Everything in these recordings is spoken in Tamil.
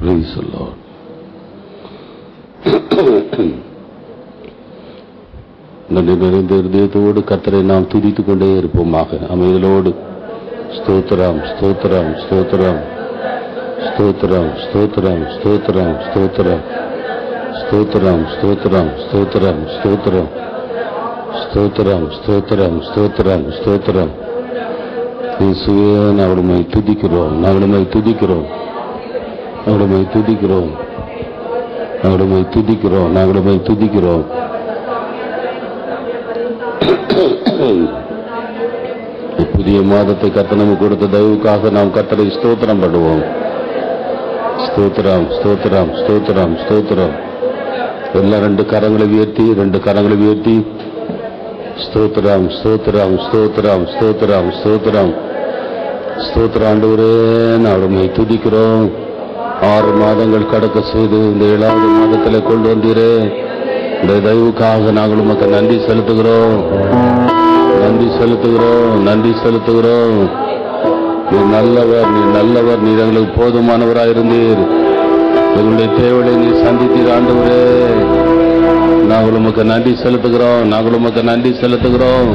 Praise the Lord. நன்றி நிறைந்த இருதயத்தோடு கர்த்தரை நாம் துதித்துக் கொண்டே இருப்போமாக. அமைதலோடு ஸ்தோத்திரம் ஸ்தோத்திரம் ஸ்தோத்திரம் ஸ்தோத்திரம் ஸ்தோத்திரம் ஸ்தோத்திரம் ஸ்தோத்திரம் ஸ்தோத்திரம் ஸ்தோத்திரம் ஸ்தோத்திரம் ஸ்தோத்திரம் ஸ்தோத்திரம் ஸ்தோத்திரம் ஸ்தோத்திரம் ஸ்தோத்திரம். இயேசுவே, நாங்களுமை துதிக்கிறோம், நாங்களுமை துதிக்கிறோம், நாங்களுமை துதிக்கிறோம், நாங்களுமை துதிக்கிறோம், நாங்களுமை துதிக்கிறோம். புதிய மாதத்தை கர்த்தர் நமக்கு கொடுத்த தயவுக்காக நாம் கர்த்தரை ஸ்தோத்திரம் பண்ணுவோம். ஸ்தோத்திரம் ஸ்தோத்திரம் ஸ்தோத்திரம் ஸ்தோத்திரம். எல்லாம் ரெண்டு கரங்களை உயர்த்தி ஸ்தோத்திரம் ஸ்தோத்திரம் ஸ்தோத்திரம் ஸ்தோத்திரம் ஸ்தோத்திரம் ஸ்தோத்திரம். ஆண்டவரே, நாங்களுமை துதிக்கிறோம். 6 மாதங்கள் கடக்க செய்து இந்த 7வது மாதத்தில் கொண்டு வந்தீரே, இந்த தயவுக்காக நாங்கள் உமக்கு நன்றி செலுத்துகிறோம், நன்றி செலுத்துகிறோம், நன்றி செலுத்துகிறோம். நீர் நல்லவர், நீர் நல்லவர், நீர் எங்களுக்கு போதுமானவராயிருந்தீர். எங்களுடைய தேவையை நீர் சந்தித்தீர். ஆண்டவரே, நாங்கள் உமக்கு நன்றி செலுத்துகிறோம், நாங்கள் உமக்கு நன்றி செலுத்துகிறோம்,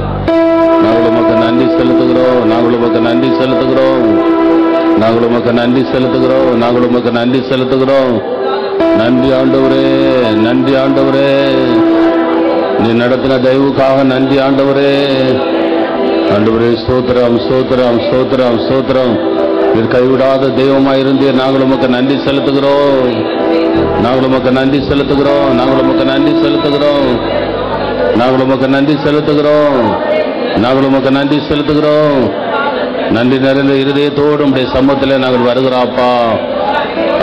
நாங்கள் உமக்கு நன்றி செலுத்துகிறோம், நாங்கள் உமக்கு நன்றி செலுத்துகிறோம், நாங்கள் உமக்கு நன்றி செலுத்துகிறோம், நாங்கள் உமக்கு நன்றி செலுத்துகிறோம். நன்றி ஆண்டவரே, நன்றி ஆண்டவரே, நீ நடத்தின தயவுக்காக நன்றி ஆண்டவரே. ஆண்டவரே, ஸ்தோத்திரம் ஸ்தோத்திரம் ஸ்தோத்திரம் ஸ்தோத்திரம். நீர் கைவிடாத தெய்வமாயிருந்தீர். நாங்கள் உமக்கு நன்றி செலுத்துகிறோம், நாங்கள் உமக்கு நன்றி செலுத்துகிறோம், நாங்கள் உமக்கு நன்றி செலுத்துகிறோம், நாங்கள் உமக்கு நன்றி செலுத்துகிறோம், நாங்கள் உமக்கு நன்றி செலுத்துகிறோம். நன்றி நிறைந்த இருதயத்தோடு உம்முடைய சமூகத்தில் நாங்கள் வருகிறோம்ப்பா.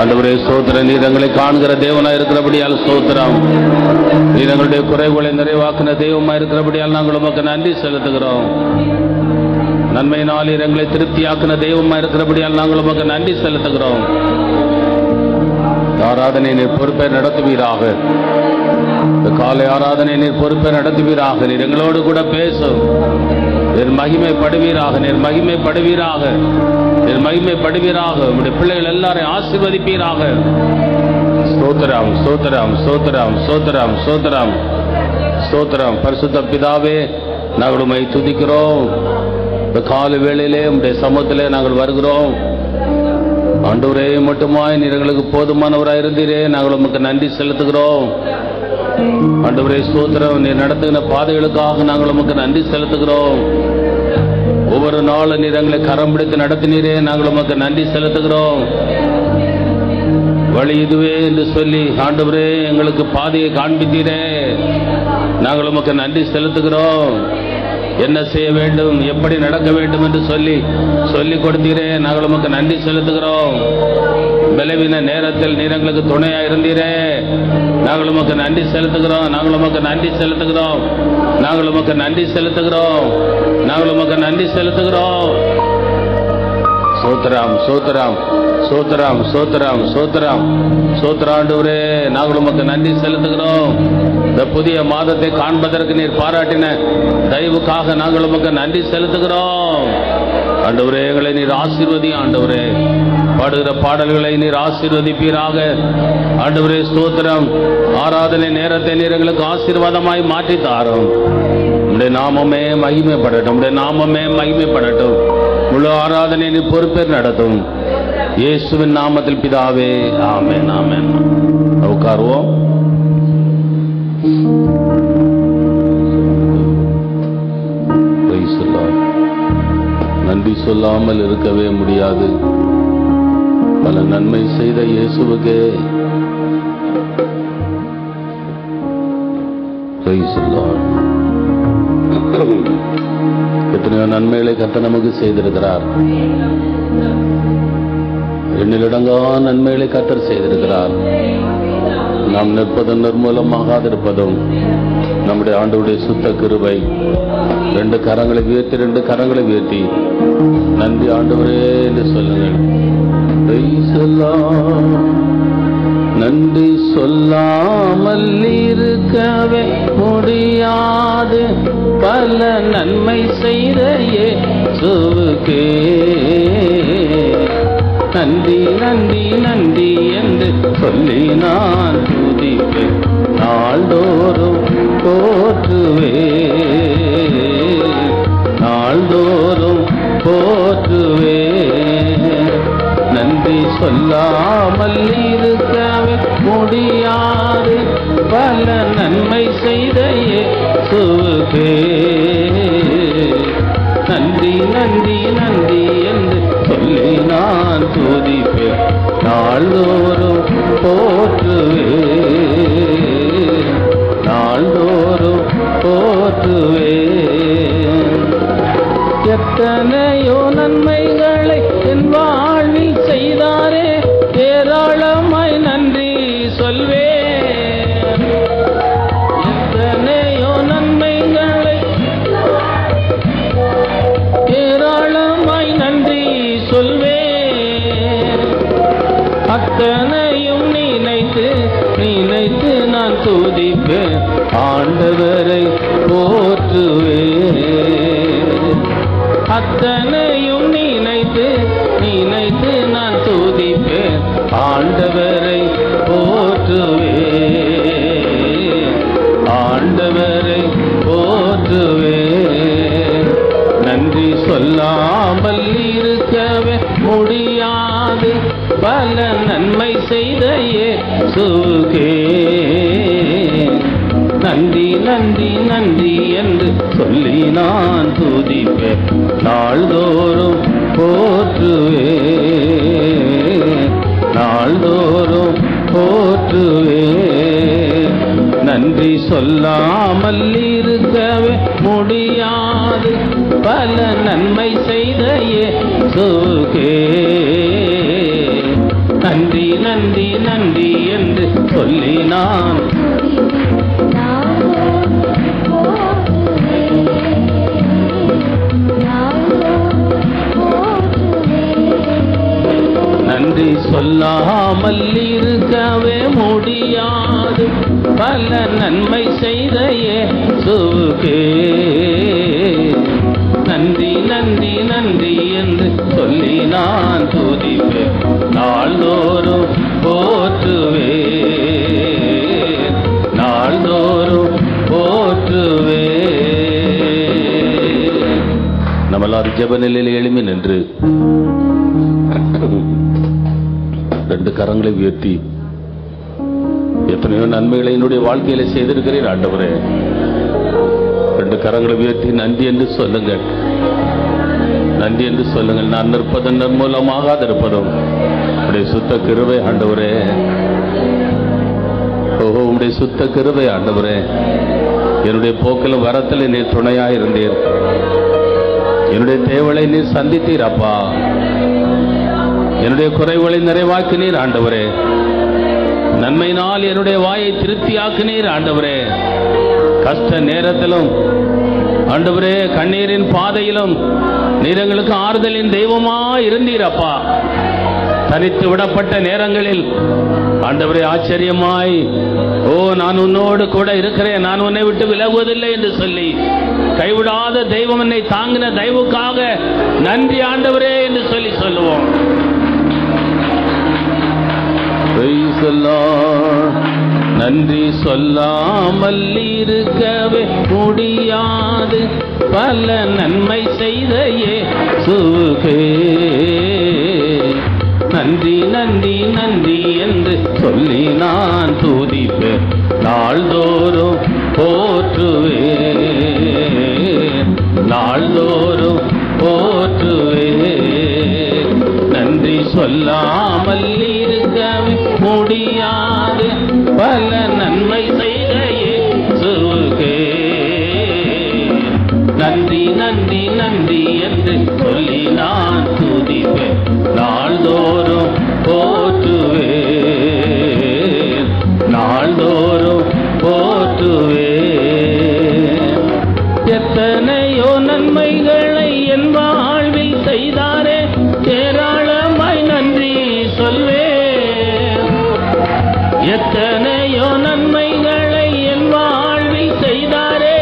ஆண்டவரே, ஸ்தோத்திரம். நீர் எங்களை காண்கிற தேவனா இருக்கிறபடியால் ஸ்தோத்திரம். நீர் எங்களுடைய குறைகளை நிறைவாக்கின தெய்வமா இருக்கிறபடியால் நாங்கள் உமக்கு நன்றி செலுத்துகிறோம். நன்மையினால் எங்களை திருப்தியாக்கின தெய்வமா இருக்கிறபடியால் நாங்கள் உமக்கு நன்றி செலுத்துகிறோம். ஆராதனை நீர் பொறுப்பை நடத்துவீராக. காலை ஆராதனை நீர் பொறுப்பை நடத்துவீராக. நீர் எங்களோடு கூட பேசும். நீர் மகிமைப்படுவீராக, நீர் மகிமைப்படுவீராக, நீர் மகிமைப்படுவீராக. உங்களுடைய பிள்ளைகள் எல்லாரையும் ஆசீர்வதிப்பீராக. ஸ்தோத்திரம் ஸ்தோத்திரம் ஸ்தோத்திரம் ஸ்தோத்திரம் ஸ்தோத்திரம் ஸ்தோத்திரம். பரிசுத்த பிதாவே, நாங்கள் உம்மை துதிக்கிறோம். இந்த கால வேளையிலே உம்முடைய சமூகத்திலே நாங்கள் வருகிறோம். ஆண்டவரே, மட்டுமாய் நீர் எங்களுக்கு போதுமானவராயிருந்தீரே, நாங்கள் உமக்கு நன்றி செலுத்துகிறோம். ஆண்டவரே, ஸ்தோத்திரம். நீர் நடத்துகிற பாதைகளுக்காக நாங்கள் உமக்கு நன்றி செலுத்துகிறோம். ஒவ்வொரு நாளும் நீர் எங்களை கரம் பிடித்து நடத்தினீரே, நாங்கள் உமக்கு நன்றி செலுத்துகிறோம். வழி இதுவே என்று சொல்லி ஆண்டவரே எங்களுக்கு பாதையை காண்பித்தீரே, நாங்கள் உமக்கு நன்றி செலுத்துகிறோம். என்ன செய்ய வேண்டும், எப்படி நடக்க வேண்டும் என்று சொல்லிக் கொடுத்தீரே, நாங்கள் உமக்கு நன்றி செலுத்துகிறோம். பலவீன நேரத்தில் நீர் எங்களுக்கு துணையா இருந்தீரே, நாங்கள் உமக்கு நன்றி செலுத்துகிறோம், நாங்கள் உமக்கு நன்றி செலுத்துகிறோம், நாங்கள் உமக்கு நன்றி செலுத்துகிறோம், நாங்கள் உமக்கு நன்றி செலுத்துகிறோம். சோத்ராம் சோத்ராம் சோத்ராம் சோத்ராம் சோத்ராம் சோத்ராண்டவரே, நாங்கள் உமக்கு நன்றி செலுத்துகிறோம். இந்த புதிய மாதத்தை காண்பதற்கு நீர் பாராட்டின தயவுக்காக நாங்கள் உமக்கு நன்றி செலுத்துகிறோம். ஆண்டவரே, எங்களை நீர் ஆசீர்வதி. ஆண்டவரே, பாடுகிற பாடல்களை நீர் ஆசீர்வதிப்பீராக. ஆண்டவரே, ஸ்தோத்திரம். ஆராதனை நேரத்தை நீர் எங்களுக்கு ஆசீர்வாதமாய் மாற்றி தாரும். உம்முடைய நாமமே மகிமைப்படட்டும், உம்முடைய நாமமே மகிமைப்படட்டும். முழு ஆராதனை நீர் பொறுப்பேற்று நடத்தும். இயேசுவின் நாமத்தில் பிதாவே, ஆமென் ஆமென். உட்காருவோம். நன்றி சொல்லாமல் இருக்கவே முடியாது. பல நன்மை செய்த இயேசுவுக்கே எத்தனையோ நன்மைகளை கர்த்தர் நமக்கு செய்திருக்கிறார். எண்ணிலடங்கா நன்மைகளை கர்த்தர் செய்திருக்கிறார். நாம் நிற்பதும் நிர்மூலமாகாதிருப்பதும் நம்முடைய ஆண்டவருடைய சுத்த கிருபை. 2 கரங்களை உயர்த்தி நன்றி ஆண்டவரே என்று சொல்லுங்கள். நன்றி சொல்லாமல் இருக்கவே முடியாது. பல நன்மை செய்த இயேசுவுக்கே நன்றி நன்றி நன்றி என்று சொல்லி நான் துதிப்பேன். நாள்தோறும் போற்றுவேன், நாள்தோறும் போற்றுவேன். நன்றி சொல்லாமல் இருக்கவே முடியாது, பல நன்மை செய்த இயேசுவுக்கே நன்றி நன்றி நன்றி என்று சொல்லி நான் துதிப்பேன். நாள்தோறும் போற்றுவேன், நாள்தோறும் போற்றுவேன். எத்தனையோ நன்மைகளை என் வாழ்வில் செய்தாரே, ஏராளமாய் நன்றி சொல்வேன். எத்தனையோ நன்மைகளை ஏராளமாய் நன்றி சொல்வேன். அத்தனையும் நினைத்து நினைத்து நான் துதிப்பேன், ஆண்டவரை போற்றுவேன். அத்தனையும் நினைத்து நினைத்து நான் துதிப்பேன், ஆண்டவரை போற்றுவேன், ஆண்டவரை போற்றுவேன். நன்றி சொல்லாமல் இருக்கவே முடியாது, பல நன்மை செய்த இயேசுவுக்கே நன்றி நன்றி நன்றி என்று சொல்லி நான் துதிப்பேன். நாள்தோறும் போற்றுவேன், நாள்தோறும் போற்றுவேன். நன்றி சொல்லாமல் இருக்கவே முடியாது, பல நன்மை செய்த இயேசுவுக்கே நன்றி நன்றி நன்றி என்று சொல்லி நான் நன்றி சொல்லாமல் இருக்கவே முடியாது, பல நன்மை செய்த இயேசுவுக்கே நன்றி நன்றி நன்றி என்று சொல்லி நான் துதிப்பேன். நாள்தோறும் போற்றுவேன், நாள்தோறும் போற்றுவேன். நம்மளால் ஜெப நிலையில் எழும்பி நின்று ரெண்டு கரங்களை உயர்த்தி எத்தனையோ நன்மைகளை என்னுடைய வாழ்க்கையில செய்திருக்கிறேன் ஆண்டவரே. ரெண்டு கரங்களை உயர்த்தி நன்றி என்று சொல்லுங்கள், நன்றி என்று சொல்லுங்கள். நான் நிற்பதும் நன்மூலமாக இருப்பதும் உடைய சுத்த கிருபை ஆண்டவரே. ஓஹோ, உடைய சுத்த கிருபை ஆண்டவரே. என்னுடைய போக்கிலும் வரத்தில் நீர் துணையாக இருந்தீர், என்னுடைய தேவலை நீர் சந்தித்தீர் அப்பா. என்னுடைய குறைகளை நிறைவாக்கினீர் ஆண்டவரே. நன்மையினால் என்னுடைய வாயை திருப்தியாக்கினீர் ஆண்டவரே. கஷ்ட நேரத்திலும் ஆண்டவரே, கண்ணீரின் பாதையிலும் நீர் எங்களுக்கு ஆறுதலின் தெய்வமா இருந்தீர் அப்பா. தனித்து விடப்பட்ட நேரங்களில் ஆண்டவரே ஆச்சரியமாய், ஓ நான் உன்னோடு கூட இருக்கிறேன், நான் உன்னை விட்டு விலகுவதில்லை என்று சொல்லி கைவிடாத தெய்வம் என்னை தாங்கின தயவுக்காக நன்றி ஆண்டவரே என்று சொல்லி சொல்லுவோம். நன்றி சொல்லாமல் இருக்கவே முடியாது, பல நன்மை செய்த இயேசுவுக்கே நன்றி நன்றி நன்றி என்று சொல்லி நான் துதிப்பேன். நாள்தோறும் போற்றுவேன், நாள்தோறும் போற்றுவேன். நன்றி சொல்லாமல் இருக்கவே முடியாது, பல நன்மை செய்த இயேசுவுக்கே நன்றி நன்றி நன்றி என்று சொல்லி நான் துதிப்பேன். நாள்தோறும் போற்றுவேன், நாள்தோறும் போற்றுவேன். எத்தனையோ நன்மைகளை என் வாழ்வில் செய்தாரே, ஏராளமாய் நன்றி சொல்வேன். எத்தனையோ நன்மைகளை என் வாழ்வில் செய்தாரே,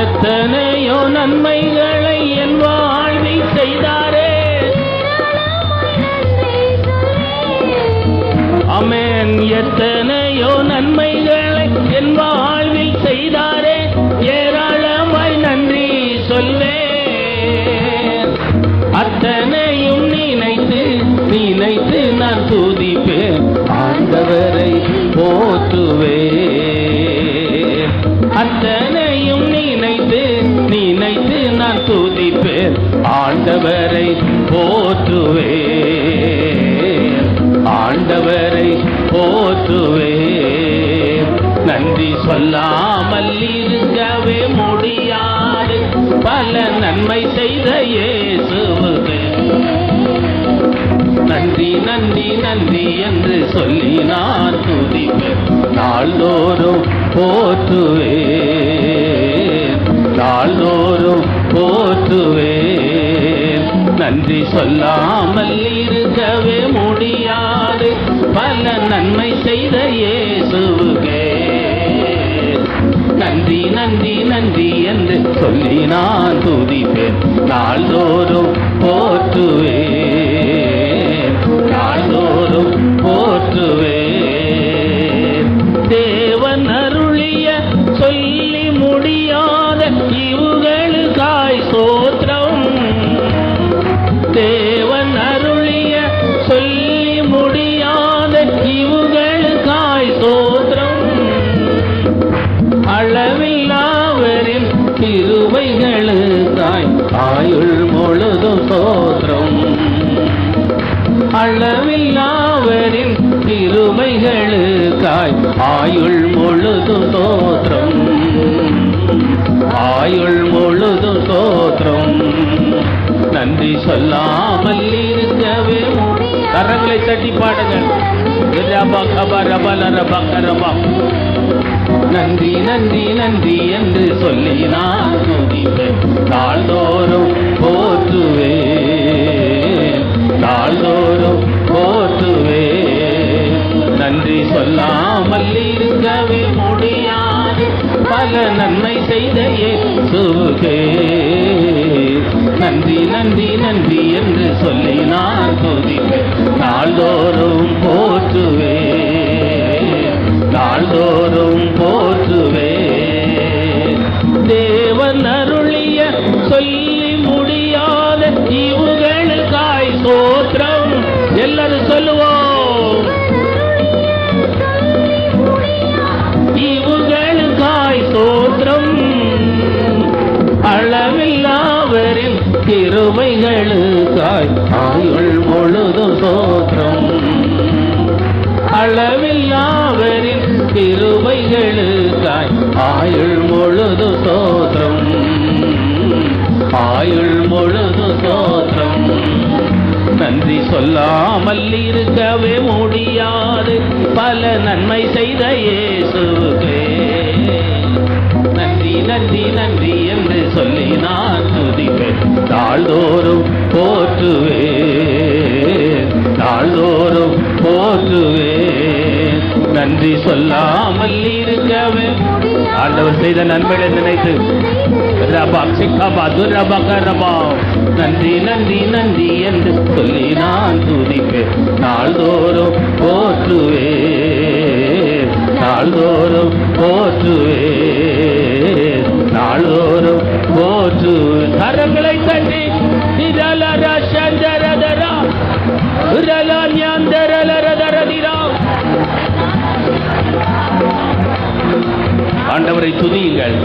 எத்தனையோ நன்மைகள் நான் துதிப்பேன், ஆண்டவரை போற்றுவேன். அத்தனையும் நினைத்து நினைத்து நான் துதிப்பேன், ஆண்டவரை போற்றுவேன், ஆண்டவரை போற்றுவேன். நன்றி சொல்லாமல் இருக்கவே முடியாது, பல நன்மை செய்த இயேசுவுக்கு நன்றி நன்றி நன்றி என்று சொல்லி நான் துதிப்பேன், நாள்தோறும் போற்றுவேன், நாள்தோறும் போற்றுவேன். நன்றி சொல்லாமல் இருக்கவே முடியாது, பல நன்மை செய்த இயேசுவுக்கே நன்றி நன்றி நன்றி என்று சொல்லி நான் துதிப்பேன், நாள்தோறும் போற்றுவேன், நாள்தோறும் போற்றுவேன். தேவன் அருளிய சொல்லி முடியாத இவுகளுக்காய் ஸ்தோத்திரம், தேவன் அருளிய சொல்லி முடியாத இவுகளுக்காய் ஸ்தோத்திரம். அளவில்லாவரின் கிருபைகளுக்காய் ஆயுள் முழுதும் ஸ்தோத்திரம், அளவில்லாவரின் கிருபைகளுக்காய் ஆயுள் முழுதும் ஸ்தோத்திரம், ஆயுள் முழுதும் ஸ்தோத்திரம். நன்றி சொல்லாமல் இருக்கவே கரங்களை தட்டி பாடுங்கள். நன்றி நன்றி நன்றி என்று சொல்லி நான் துதிப்பேன், நாள்தோறும் போற்றுவேன், நாள்தோறும் போற்றுவேன். நன்றி சொல்லாமல் இருக்கவே முடியாது, பல நன்மை செய்த இயேசுவுக்கே நன்றி நன்றி நன்றி என்று சொல்லி நான் துதிப்பேன், நாள்தோறும் போற்றுவேன், நாள்தோறும் போற்றுவேன். தேவன் அருளிய சொல்லி முடியாத இவுகளுக்காய் ஸ்தோத்திரம். எல்லாரும் சொல்லுவோம், இவுகளுக்காய் ஸ்தோத்திரம். அளவில்லாவரின் கிருபைகளுக்காய் ஆயுள் முழுதும் ஸ்தோத்திரம், அளவில்லாவரின் கிருபைகளுக்காய் ஆயுள் முழுதும் ஸ்தோத்திரம், ஆயுள் முழுதும் ஸ்தோத்திரம். நன்றி சொல்லாமல் இருக்கவே முடியாது, பல நன்மை செய்த இயேசுவுக்கே நன்றி நன்றி நன்றி என்று சொல்லி நான் துதிப்பேன், நாள்தோறும் போற்றுவேன், நாள்தோறும் போற்றுவேன். நன்றி சொல்லாமல் இருக்கவே ஆண்டவர் செய்த நன்மைகளை நினைத்து நன்றி நன்றி நன்றி என்று சொல்லி நான் துதிப்பேன், நாள்தோறும் போற்றுவேன், நாள்தோறும் போற்றுவேன், நாள்தோறும் போற்றுவேன். கரங்களை தட்டி ஆண்டவரை துதியுங்கள்.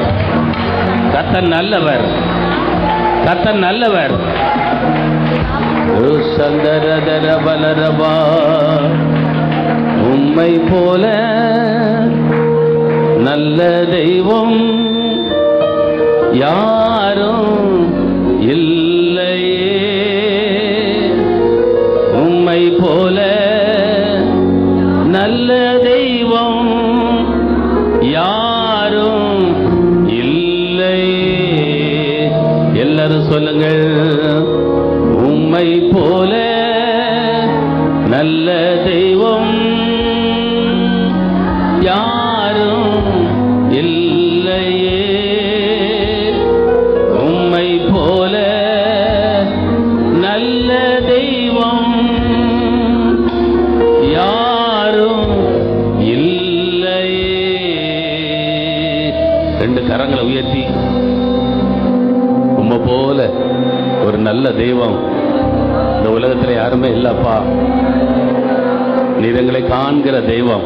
கர்த்தர் நல்லவர், கர்த்தர் நல்லவர். சந்தரதர பலரபா, உம்மை போல நல்ல தெய்வம் யாரும் இல்லையே, உம்மை போல நல்ல தெய்வம் யாரும் இல்லையே. எல்லாரும் சொல்லுங்கள், உம்மை போல நல்ல தெய்வம் யாரும் இல்லையே, உம்மை போல நல்ல தெய்வம் யாரும் இல்லையே. ரெண்டு கரங்களை உயர்த்தி, உம்மை போல ஒரு நல்ல தெய்வம் இந்த உலகத்துல யாருமே இல்லப்பா, நீர் எங்களை காண்கிற தெய்வம்,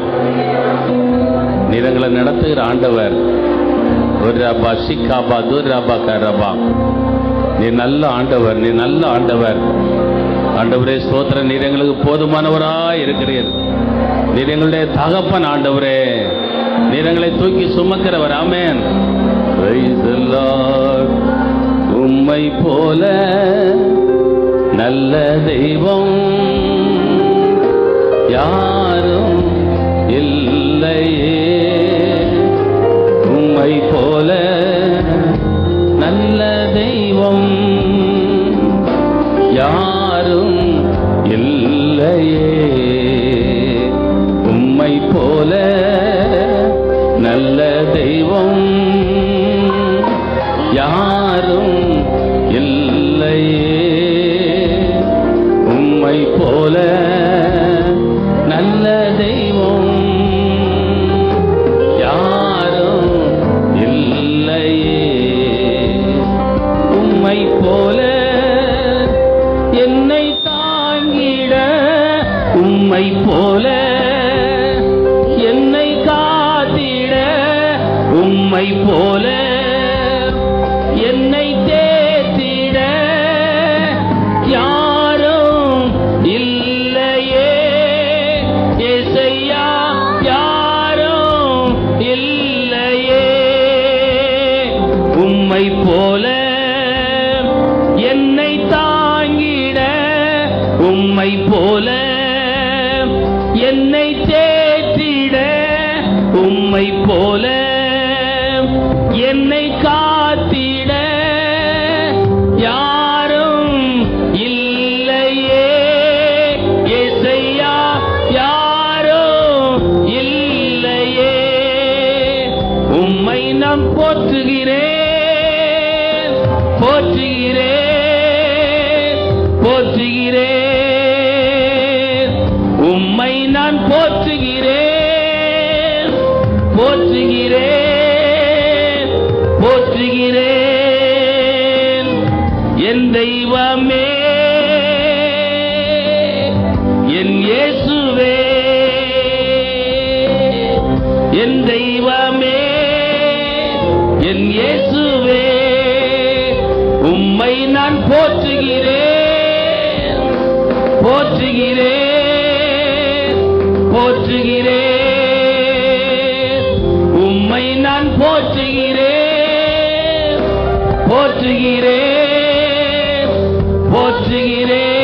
நீர் எங்களை நடத்துகிற ஆண்டவர். ஒரு ரபா சிக்காபா துரபா கரபா, நீ நல்ல ஆண்டவர், நீ நல்ல ஆண்டவர். ஆண்டவரே ஸ்தோத்திரம், நீர் எங்களுக்கு போதுமானவராய் இருக்கிறீர். நீர் எங்களுடைய தகப்பன் ஆண்டவரே, நீர் எங்களை தூக்கி சுமக்கிறவர். ஆமென். Praise the Lord. உம்மை போல நல்ல தெய்வம் யாரும் இல்லையே, உம்மை போல நல்ல தெய்வம் யாரும் இல்லையே, உம்மை போல நல்ல தெய்வம் யாரும் இல்லையே, உம்மை போல நல்ல தெய்வம் யாரும் இல்லையே, உம்மை போல என்னை தாங்கிட, உம்மை போல என்னை காத்திட, உம்மை போல என்னை தேத்திட யாரும் இல்லையே, இயேசையா யாரும் இல்லையே, உம்மை போல என்னை தாங்கிட, உம்மை போல என்னை தேத்திட, உம்மை போல என்னை காத்திட யாரும் இல்லையே, இயேசையா யாரும் இல்லையே, உம்மை நான் போற்றுகிறேன், போற்றுகிறேன், போற்றுகிறேன், உம்மை நான் போற்றுகிறேன், போற்றுகிறேன், போற்றுகிறேன். என் தெய்வமே, என் இயேசுவே, என் தெய்வமே, என் இயேசுவே, உம்மை நான் போற்றுகிறேன், போற்றுகிறேன், போற்றுகிறேன், உம்மை நான் போற்றுகிறேன், போற்றுகிறேன், போற்றுகிறேன்.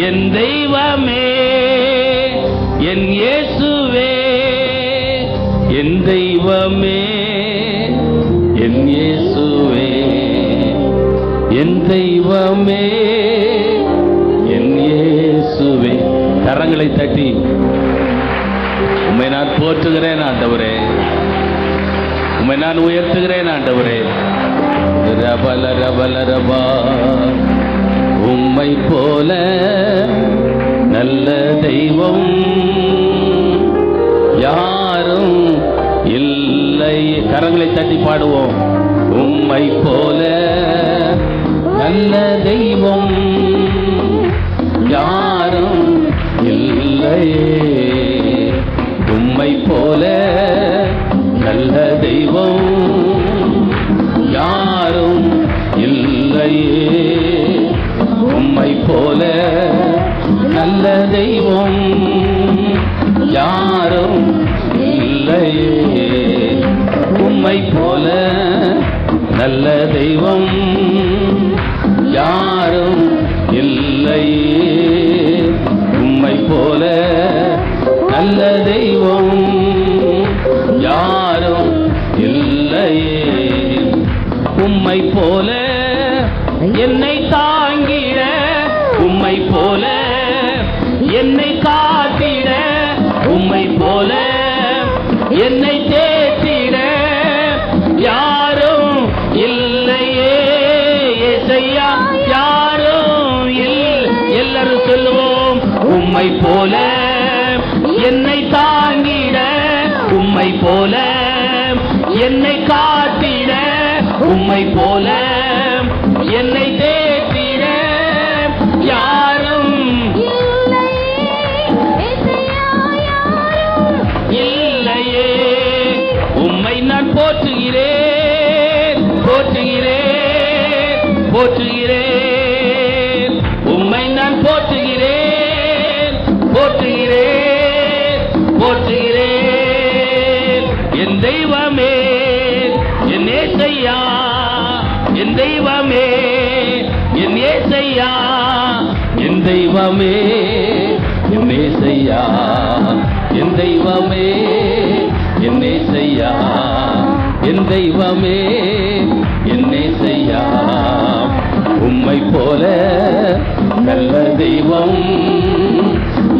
என் தெய்வமே, என் இயேசுவே, என் தெய்வமே, என் இயேசுவே, என் தெய்வமே, என் இயேசுவே. கரங்களை தட்டி உம்மை நான் போற்றுகிறேன் ஆண்டவரே, உம்மை நான் உயர்த்துகிறேன் ஆண்டவரே. ரபல ரபல ரபா, உம்மை போல நல்ல தெய்வம் யாரும் இல்லை. கரங்களை தட்டி பாடுவோம். உம்மை போல நல்ல தெய்வம் யாரும் இல்லையே, உம்மை போல நல்ல தெய்வம் யாரும் இல்லையே, உம்மை போல நல்ல தெய்வம் யாரும் இல்லையே, உம்மை போல நல்ல தெய்வம் யாரும் இல்லையே, உம்மை போல நல்ல தெய்வம் யாரும் இல்லையே, உம்மை போல என்னை தாங்கிட, உம்மை போல என்னை காத்திட, உம்மை போல என்னை தேத்திட யாரும் இல்லையே, இயேசையா யாரும் எல்லாரும் சொல்லுவோம். உம்மை போல என்னை தாங்கிட, உம்மை போல என்னை காத்திட, உம்மை போல என்னை தேத்திட யாரும் இல்லையே, போற்றுகிறேன், உம்மை நான் போற்றுகிறேன், போற்றுகிறேன், போற்றுகிறேன். என் தெய்வமே, என் ஏசையா, என் தெய்வமே, என் ஏசையா, என் தெய்வமே, என் ஏசையா, என் தெய்வமே, என் ஏசையா, என் தெய்வமே, என் ஏசையா. உம்மை போல நல்ல தெய்வம்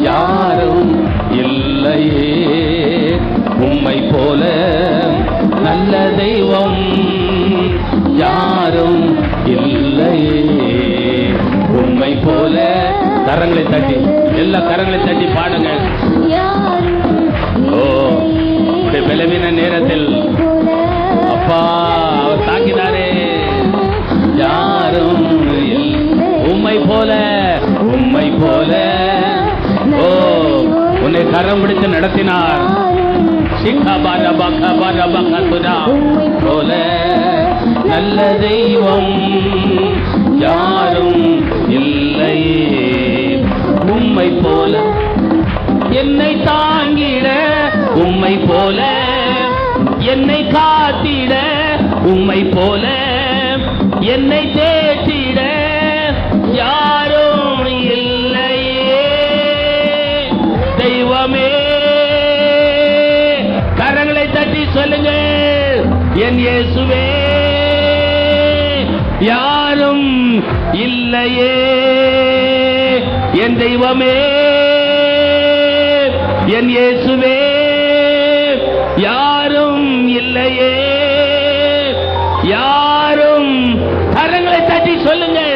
யாரும் இல்லையே, உம்மை போல நல்ல தெய்வம் யாரும் இல்லையே, உம்மை போல. கரங்களை தட்டி, எல்லா கரங்களை தட்டி பாடுங்க. ஓ, பலவீன நேரத்தில் அப்பா அவர் தாக்கினாரே, யாரும் உம்மை போல, உம்மை போல. ஓ, உன்னை கரம் பிடித்து நடத்தினார். போல நல்ல தெய்வம் யாரும் இல்லையே, உம்மை போல. என்னை தாங்கிட உம்மை போல, என்னை காத்திட உம்மை போல, என்னை தேற்றிட யாரும் இல்லையே. தெய்வமே, கரங்களை தட்டி சொல்லுங்க, என் இயேசுவே, யாரும் இல்லையே. என் தெய்வமே, என் இயேசுவே, யாரும் இல்லையே, யாரும். கரங்களை தட்டி சொல்லுங்கள்.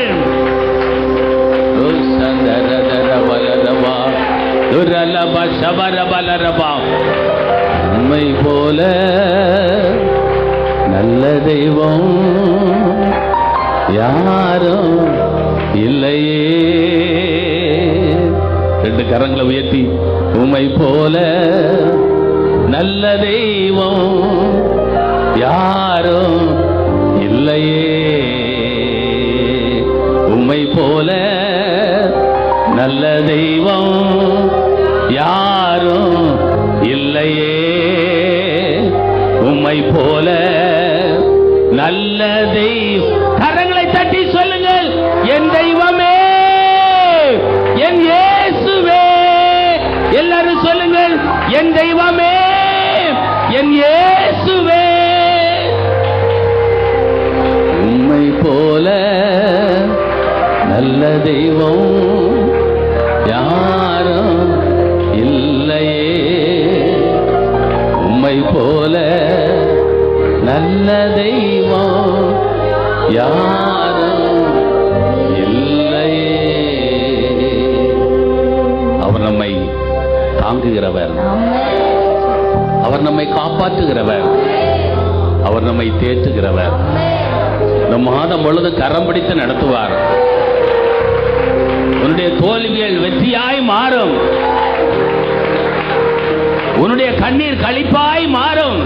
உம்மை போல நல்ல தெய்வம் யாரும் இல்லையே. ரெண்டு கரங்களை உயர்த்தி, உம்மை போல நல்ல தெய்வம் யாரும் இல்லையே, உம்மை போல நல்ல தெய்வம் யாரும் இல்லையே, உம்மை போல நல்ல தெய்வம். கரங்களை தட்டி சொல்லுங்கள், என் தெய்வமே, என் இயேசுவே. எல்லாரும் சொல்லுங்கள், என் தெய்வமே, என் இயேசுவே. உம்மை போல நல்ல தெய்வம் யாரும் இல்லையே, உம்மை போல நல்ல தெய்வம் யாரும் இல்லையே. அவர் நம்மை தாங்குகிறவர், அவர் நம்மை காப்பாற்றுகிறவர், அவர் நம்மை தேற்றுகிறவர். நம் மாதம் பொழுது கரம் பிடித்து நடத்துவார். உன்னுடைய தோல்விகள் வெற்றியாய் மாறும், உன்னுடைய கண்ணீர் களிப்பாய் மாறும்,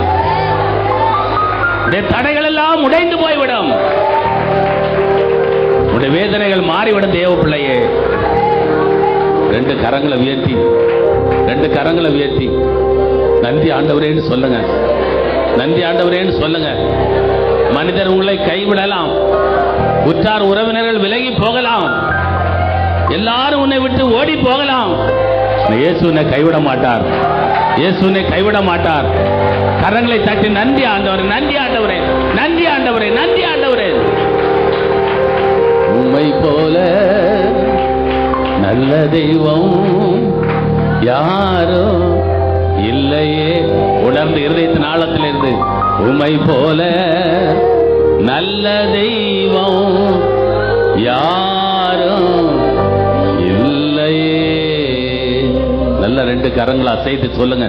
உன்னுடைய தடைகள் எல்லாம் உடைந்து போய்விடும், உன்னுடைய வேதனைகள் மாறிவிடும். தேவ பிள்ளையே, ரெண்டு கரங்களை உயர்த்தி, ரெண்டு கரங்களை உயர்த்தி நன்றி ஆண்டவரேன்னு சொல்லுங்க, நன்றி ஆண்டவரேன்னு சொல்லுங்க. மனிதர் உங்களை கைவிடலாம், உற்றார் உறவினர்கள் விலகி போகலாம், எல்லாரும் உன்னை விட்டு ஓடி போகலாம். இயேசு உன்னை கைவிட மாட்டார், இயேசு உன்னை கைவிட மாட்டார். கரங்களை தட்டி நன்றி ஆண்டவரே, நன்றி ஆண்டவரே, நன்றி ஆண்டவரே, நன்றி ஆண்டவரே. உம்மை போல நல்ல தெய்வம் யாரும் இல்லையே. உணர்ந்து இருதயத்தின் ஆழத்திலிருந்து, உம்மை போல நல்ல தெய்வம் யாரும் இல்லையே. நல்ல ரெண்டு கரங்களை அசைத்து சொல்லுங்க,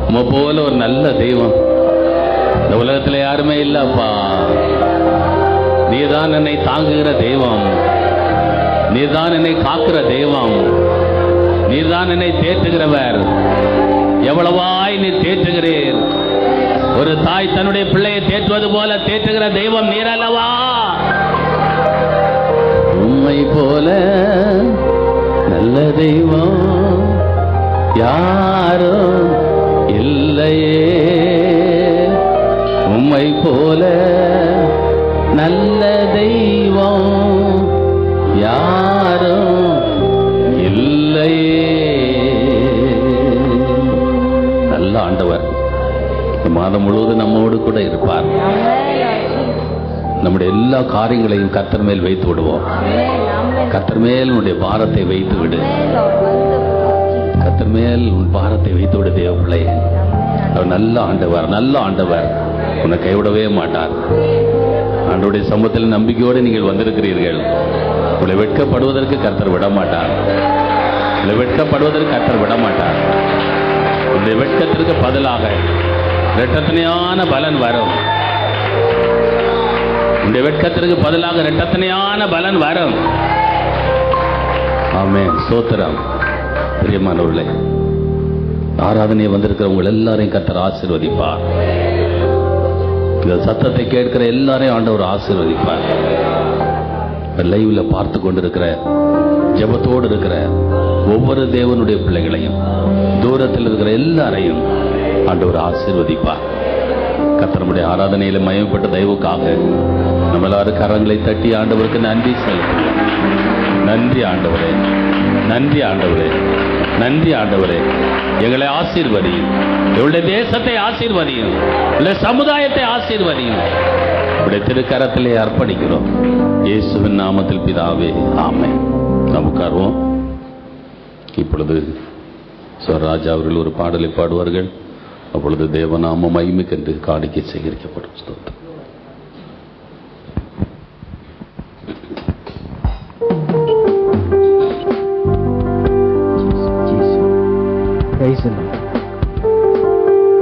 உம்மை போல ஒரு நல்ல தெய்வம் இந்த உலகத்தில் யாருமே இல்லப்பா. நீதான் என்னை தாங்குகிற தெய்வம், நீதான் என்னை காக்கிற தெய்வம், நீதான் என்னை தேற்றுகிறவர். எவ்வளவாய் நீ தேற்றுகிறீர். ஒரு தாய் தன்னுடைய பிள்ளையை தேற்றுவது போல தேற்றுகிற தெய்வம் நீர் அல்லவா? யாரும் இல்லையே உம்மை போல நல்ல தெய்வம் யாரும் இல்லையே. நல்ல ஆண்டவர் மாதம் முழுவதும் நம்மோடு கூட இருப்பார். நம்முடைய எல்லா காரியங்களையும் கர்த்தர் மேல் வைத்து விடுவோம். கர்த்தர் மேல் உன்னுடைய பாரத்தை வைத்து விடு. கர்த்தர் மேல் உன் பாரத்தை வைத்து விடு தேவ பிள்ளையே. அவர் நல்ல ஆண்டவர், நல்ல ஆண்டவர். உன்னை கைவிடவே மாட்டார். ஆண்டவருடைய சமூகத்தில் நம்பிக்கையோடு நீங்கள் வந்திருக்கிறீர்கள். உங்களை வெட்கப்படுவதற்கு கர்த்தர் விட மாட்டார். உங்களை வெட்கப்படுவதற்கு கர்த்தர் விட மாட்டார். உங்களுடைய வெட்கத்திற்கு பதிலாக இரட்டத்தனையான பலன் வரும். உங்களுடைய வெட்கத்திற்கு பதிலாக இரட்டத்தனையான பலன் வரும். ஆமென். ஸ்தோத்திரம். பிரியமானவர்களே, ஆராதனையை வந்திருக்கிறவங்க எல்லாரையும் கர்த்தர் ஆசீர்வதிப்பார். இந்த சத்தத்தை கேட்கிற எல்லாரையும் ஆண்டவர் ஆசீர்வதிப்பார். லைவ்ல பார்த்து கொண்டிருக்கிற, ஜெபத்தோடு இருக்கிற ஒவ்வொரு தேவனுடைய பிள்ளைகளையும், தூரத்தில் இருக்கிற எல்லாரையும் ஆண்டவர் ஆசீர்வதிப்பார். கர்த்தருடைய ஆராதனையில மயப்பட்ட தயவுக்காக நம்ம எல்லாரும் கரங்களை தட்டி ஆண்டவருக்கு நன்றி செலுத்துவோம். நன்றி ஆண்டவரே, நன்றி ஆண்டவரே, நன்றி ஆண்டவரே. எங்களை ஆசீர்வதியும், எங்களுடைய தேசத்தை ஆசீர்வதியும், எங்களுடைய சமுதாயத்தை ஆசீர்வதியும். உடைய திருக்கரத்திலே அர்ப்பணிக்கிறோம். இயேசுவின் நாமத்தில் பிதாவே, ஆமென். நாம் உட்கார்வோம். இப்பொழுது ராஜா அவர்கள் ஒரு பாடலை பாடுவார்கள். அப்பொழுது தேவநாம மகிமைக்கென்று காணிக்கை சேகரிக்கப்படும். ஸ்தோத்திரம். Praise the Lord.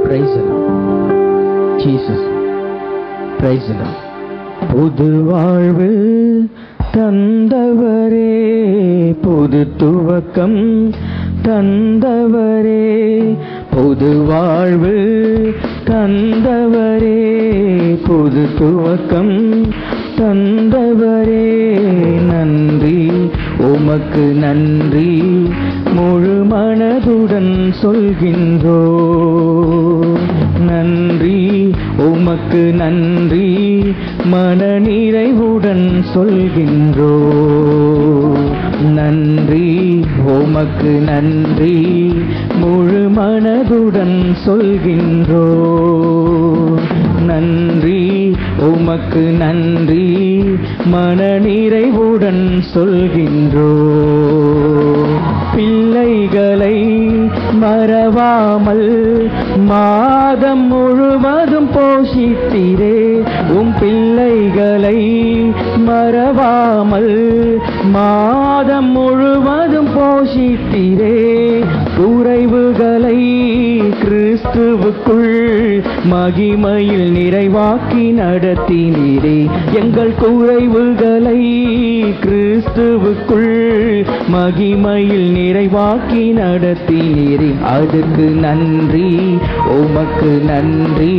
Praise the Lord. Jesus. Praise the Lord. புது வாழ்வு தந்தவரே, புது துவக்கம் தந்தவரே, புது வாழ்வு தந்தவரே, புது துவக்கம் தந்தவரே. நன்றி உமக்கு நன்றி, முழு மனதுடன் சொல்கின்றோ. நன்றி உமக்கு நன்றி, மன நிறைவுடன் சொல்கின்றோ. நன்றி உமக்கு நன்றி, முழு மனதுடன் சொல்கின்றோ. நன்றி உமக்கு நன்றி, மன நிறைவுடன் சொல்கின்றோ. பிள்ளைகளை மறவாமல் மாதம் முழுவதும் போஷித்தீரே. உம் பிள்ளைகளை மறவாமல் மாதம் முழுவதும் போஷித்தீரே. குறைவுகளை கிறிஸ்துவுக்குள் மகிமையில் நிறைவாக்கி நடத்தினீரே. எங்கள் குறைவுகளை கிறிஸ்துவுக்குள் மகிமையில் நிறைவாக்கி நடத்தினீரே. அதுக்கு நன்றி உமக்கு நன்றி,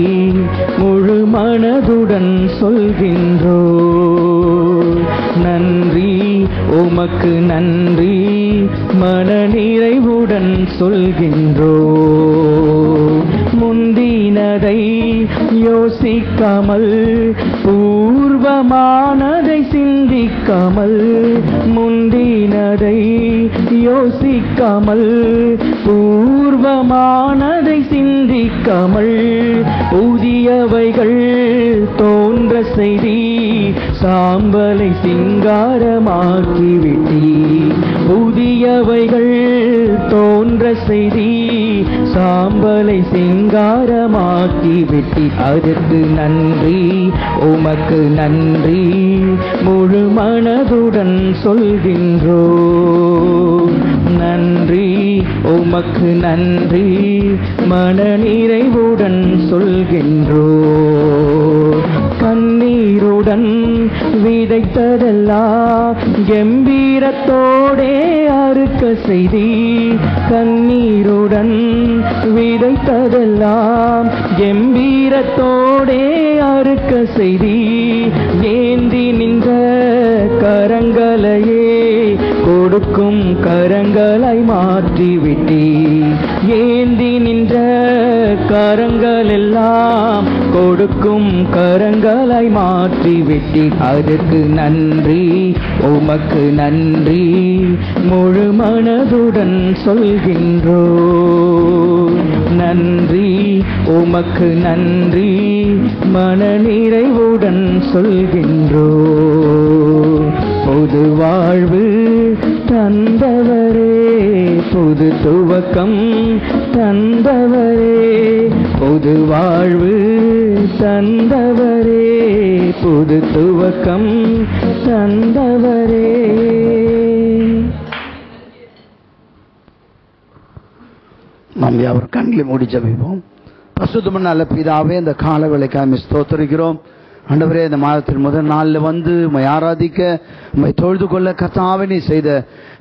முழு மனதுடன் சொல்கின்றோ. நன்றி உமக்கு நன்றி, மன நிறைவுடன் சொல்கின்றோ. முந்தினதை யோசிக்காமல், பூர்வமானதை சிந்திக்காமல், முந்தினதை யோசிக்காமல், பூர்வமானதை சிந்திக்காமல், புதியவைகள் தோன்ற செய்தி சாம்பலை சிங்காரமாக்கிவிட்டி. புதியவைகள் தோன்ற செய்தி சாம்பலை சிங்காரமாக்கிவிட்டி. அதற்கு நன்றி உமக்கு நன்றி, முழு மனதுடன் சொல்கின்றோ. நன்றி உமக்கு நன்றி, மன நிறைவுடன் சொல்கின்றோ. கண்ணீருடன் விதைத்ததெல்லாம் கம்பீரத்தோடே அறுக்க செய்தி. கண்ணீருடன் விதைத்ததெல்லாம் கம்பீரத்தோடே அறுக்க செய்தி. ஏந்தி நின்ற கரங்களையே கொடுக்கும் கரங்களை மாற்றிவிட்டீ. ஏந்தி நின்ற கரங்கள் எல்லாம் கொடுக்கும் கரங்களை மாற்றிவிட்டீ. அதற்கு நன்றி, உமக்கு நன்றி, முழு மனதுடன் சொல்கின்றோ. நன்றி, உமக்கு நன்றி, மன நிறைவுடன் சொல்கின்றோ. புது வாழ்வு தந்தவரே, புது துவக்கம் தந்தவரே, புது வாழ்வு தந்தவரே, புது துவக்கம் தந்தவரே. நாம் யாவர் கண்களை மூடி ஜெபிப்போம். பரிசுத்தமுள்ள நல்ல பிதாவே, இந்த கால வேளைக்காக ஸ்தோத்திரிக்கிறோம். ஆண்டவரே, இந்த மாதத்தில் முதல் நாளில் வந்து உம்மை ஆராதிக்க, உம்மை தொழுது கொள்ள கர்த்தாவே நீ செய்த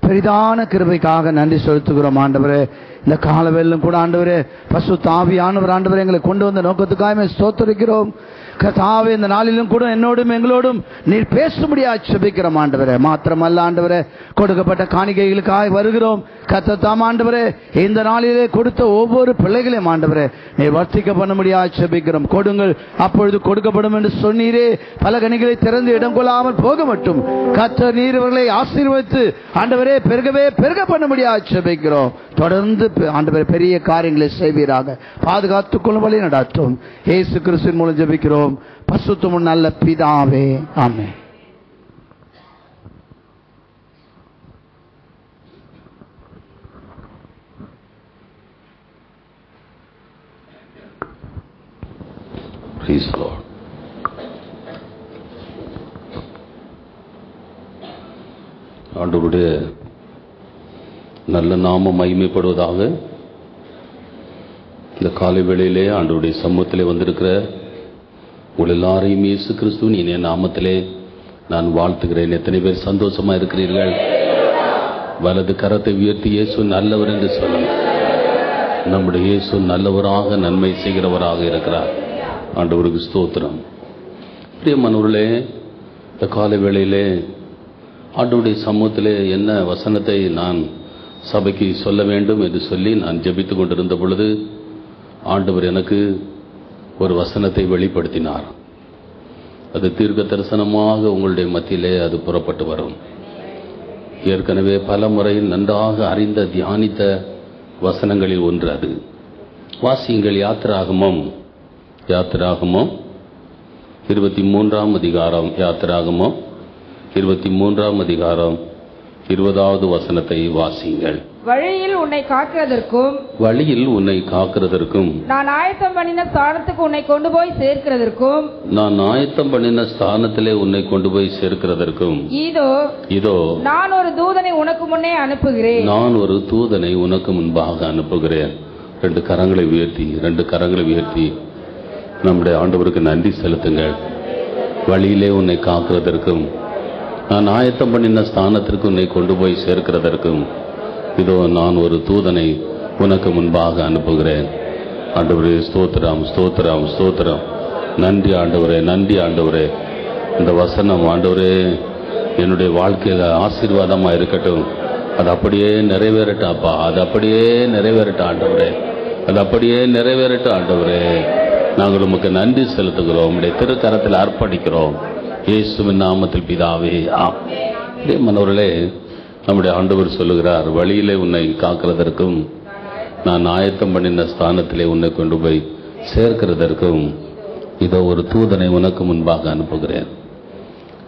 பெரிதான கிருபைக்காக நன்றி செலுத்துகிறோம். ஆண்டவரே, இந்த காலவேளையிலும் கூட ஆண்டவரே பரிசுத்த ஆவியானவர் ஆண்டவரே எங்களை கொண்டு வந்த நோக்கத்துக்காக ஸ்தோத்திரிக்கிறோம். கர்த்தாவே, இந்த நாளிலும் கூட என்னோடும் எங்களோடும் நீர் பேசும்படியாக ஜெபிக்கிறோம். ஆண்டவரே, மாத்திரமல்ல ஆண்டவரே, கொடுக்கப்பட்ட காணிக்கைகளுக்காக வருகிறோம். கர்த்தாவே ஆண்டவரே, இந்த நாளிலே கொடுத்த ஒவ்வொரு பிள்ளைகளையும் ஆண்டவரே நீர் வர்த்திக்க பண்ண முடியாது ஜெபிக்கிறோம். கொடுங்கள், அப்பொழுது கொடுக்கப்படும் என்று சொன்னீரே. பல கனிகளை திறந்து இடம் கொள்ளாமல் போக மட்டும் கர்த்தர் நீர் இவர்களை ஆசீர்வதித்து ஆண்டவரே பெருகவே பெருக பண்ண முடியாது ஜெபிக்கிறோம். தொடர்ந்து ஆண்டவரே பெரிய காரியங்களை செய்வீராக, பாதுகாத்துக் கொள்ளும் வழி நடத்தும். இயேசு கிறிஸ்துவின் மூலம் ஜெபிக்கிறோம் பரிசுத்தமுள்ள நல்ல பிதாவே, ஆமென். Praise the Lord. ஆண்டவருடைய நல்ல நாமம் மகிமைப்படுவதாக. இந்த காலை வேளையிலே ஆண்டவருடைய சமூகத்திலே வந்திருக்கிற உங்கள் எல்லாரையும் இயேசு கிறிஸ்துவின் இனிய நாமத்திலே நான் வாழ்த்துகிறேன். எத்தனை பேர் சந்தோஷமா இருக்கிறீர்கள்? வலது கரத்தை உயர்த்தி இயேசு நல்லவர் என்று சொல்லுங்கள். நம்முடைய இயேசு நல்லவராக நன்மை செய்கிறவராக இருக்கிறார். ஆண்டவருக்கு ஸ்தோத்திரம். பிரியமானவர்களே, இந்த காலை வேளையிலே ஆண்டவருடைய சமூகத்திலே என்ன வசனத்தை நான் சபைக்கு சொல்ல வேண்டும் என்று சொல்லி நான் ஜெபித்துக் கொண்டிருந்த பொழுது ஆண்டவர் எனக்கு ஒரு வசனத்தை வெளிப்படுத்தினார். அது தீர்க்க தரிசனமாக உங்களுடைய மத்தியிலே அது புறப்பட்டு வரும். ஏற்கனவே பல முறை நன்றாக அறிந்த தியானித்த வசனங்களில் ஒன்று அது. வாசியுங்கள். யாத்திராகமம் 23ஆம் அதிகாரம். யாத்திராகமம் 23ஆம் அதிகாரம் 20வது வசனத்தை வாசியுங்கள். வழியில் உன்னை காக்கிறதற்கும் நான் ஆயத்தம் பண்ணின ஸ்தானத்துக்கு உன்னை கொண்டு போய் சேர்க்கிறதற்கும் உன்னை கொண்டு போய் சேர்க்கிறதற்கும் இதோ நான் ஒரு தூதனை உனக்கு முன்னே அனுப்புகிறேன். நான் ஒரு தூதனை உனக்கு முன்பாக அனுப்புகிறேன். ரெண்டு கரங்களை உயர்த்தி நம்முடைய ஆண்டவருக்கு நன்றி செலுத்துங்கள். வழியிலே உன்னை காக்கிறதற்கும் நான் ஆயத்தம் பண்ணின ஸ்தானத்திற்கு உன்னை கொண்டு போய் சேர்க்கிறதற்கும் இதோ நான் ஒரு தூதனை உனக்கு முன்பாக அனுப்புகிறேன். ஆண்டவரே, ஸ்தோத்திரம் ஸ்தோத்திரம் ஸ்தோத்திரம். நன்றி ஆண்டவரே, நன்றி ஆண்டவரே. இந்த வசனம் ஆண்டவரே என்னுடைய வாழ்க்கையில் ஆசீர்வாதமா இருக்கட்டும். அது அப்படியே நிறைவேறட்டாப்பா, அது அப்படியே நிறைவேறட்டும் ஆண்டவரே, அது அப்படியே நிறைவேறட்டும் ஆண்டவரே. நாங்கள் உமக்கு நன்றி செலுத்துகிறோம். உம்முடைய திருக்கரத்தில் அர்ப்பணிக்கிறோம். இயேசுவின் நாமத்தில் பிதாவே, ஆமென். மனவர்களே, நம்முடைய ஆண்டவர் சொல்லுகிறார், வழியிலே உன்னை காக்கிறதற்கும் நான் ஆயத்தம் பண்ணின ஸ்தானத்திலே உன்னை கொண்டு போய் சேர்க்கிறதற்கும் இதோ ஒரு தூதனை உனக்கு முன்பாக அனுப்புகிறேன்.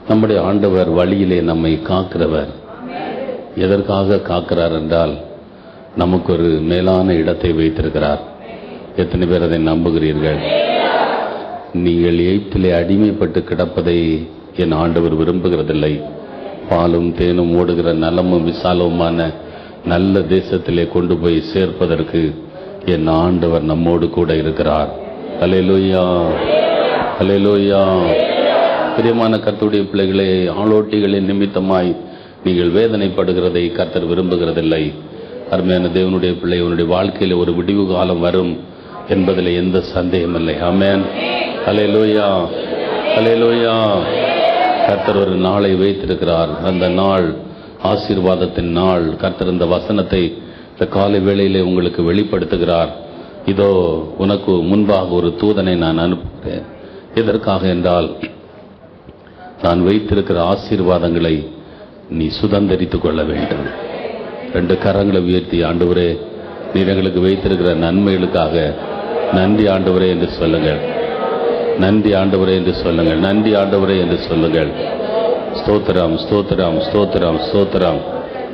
நம்முடைய ஆண்டவர் வழியிலே நம்மை காக்கிறவர். எதற்காக காக்கிறார் என்றால் நமக்கு ஒரு மேலான இடத்தை வைத்திருக்கிறார். எத்தனை பேர் அதை நம்புகிறீர்கள்? நீங்கள் எய்த்திலே அடிமைப்பட்டு கிடப்பதை என் ஆண்டவர் விரும்புகிறதில்லை. பாலும் தேனும் ஓடுகிற நலமும் விசாலவுமான நல்ல தேசத்திலே கொண்டு போய் சேர்ப்பதற்கு என் ஆண்டவர் நம்மோடு கூட இருக்கிறார். அல்லேலூயா, அல்லேலூயா. பிரியமான கர்த்தருடைய பிள்ளைகளே, ஆளோட்டிகளின் நிமித்தமாய் நீங்கள் வேதனைப்படுகிறதை கர்த்தர் விரும்புகிறதில்லை. அருமையான தேவனுடைய பிள்ளை, உன்னுடைய வாழ்க்கையில ஒரு விடிவு காலம் வரும் என்பதில் எந்த சந்தேகமில்லை. ஆமென். அல்லேலூயா, அல்லேலூயா. கர்த்தர் ஒரு நாளை வைத்திருக்கிறார். அந்த நாள் ஆசீர்வாதத்தின் நாள். கர்த்தர் இந்த வசனத்தை இந்த காலை வேளையிலே உங்களுக்கு வெளிப்படுத்துகிறார். இதோ உனக்கு முன்பாக ஒரு தூதனை நான் அனுப்புகிறேன். எதற்காக என்றால், நான் வைத்திருக்கிற ஆசீர்வாதங்களை நீ சுதந்தரித்துக் கொள்ள வேண்டும். 2 கரங்களை உயர்த்தி, ஆண்டவரே நீர் எங்களுக்கு வைத்திருக்கிற நன்மைகளுக்காக நன்றி ஆண்டவரே என்று சொல்லுங்கள். நன்றி ஆண்டவரே என்று சொல்லுங்கள். நன்றி ஆண்டவரே என்று சொல்லுங்கள். ஸ்தோத்திரம், ஸ்தோத்திரம், ஸ்தோத்திரம், ஸ்தோத்திரம்.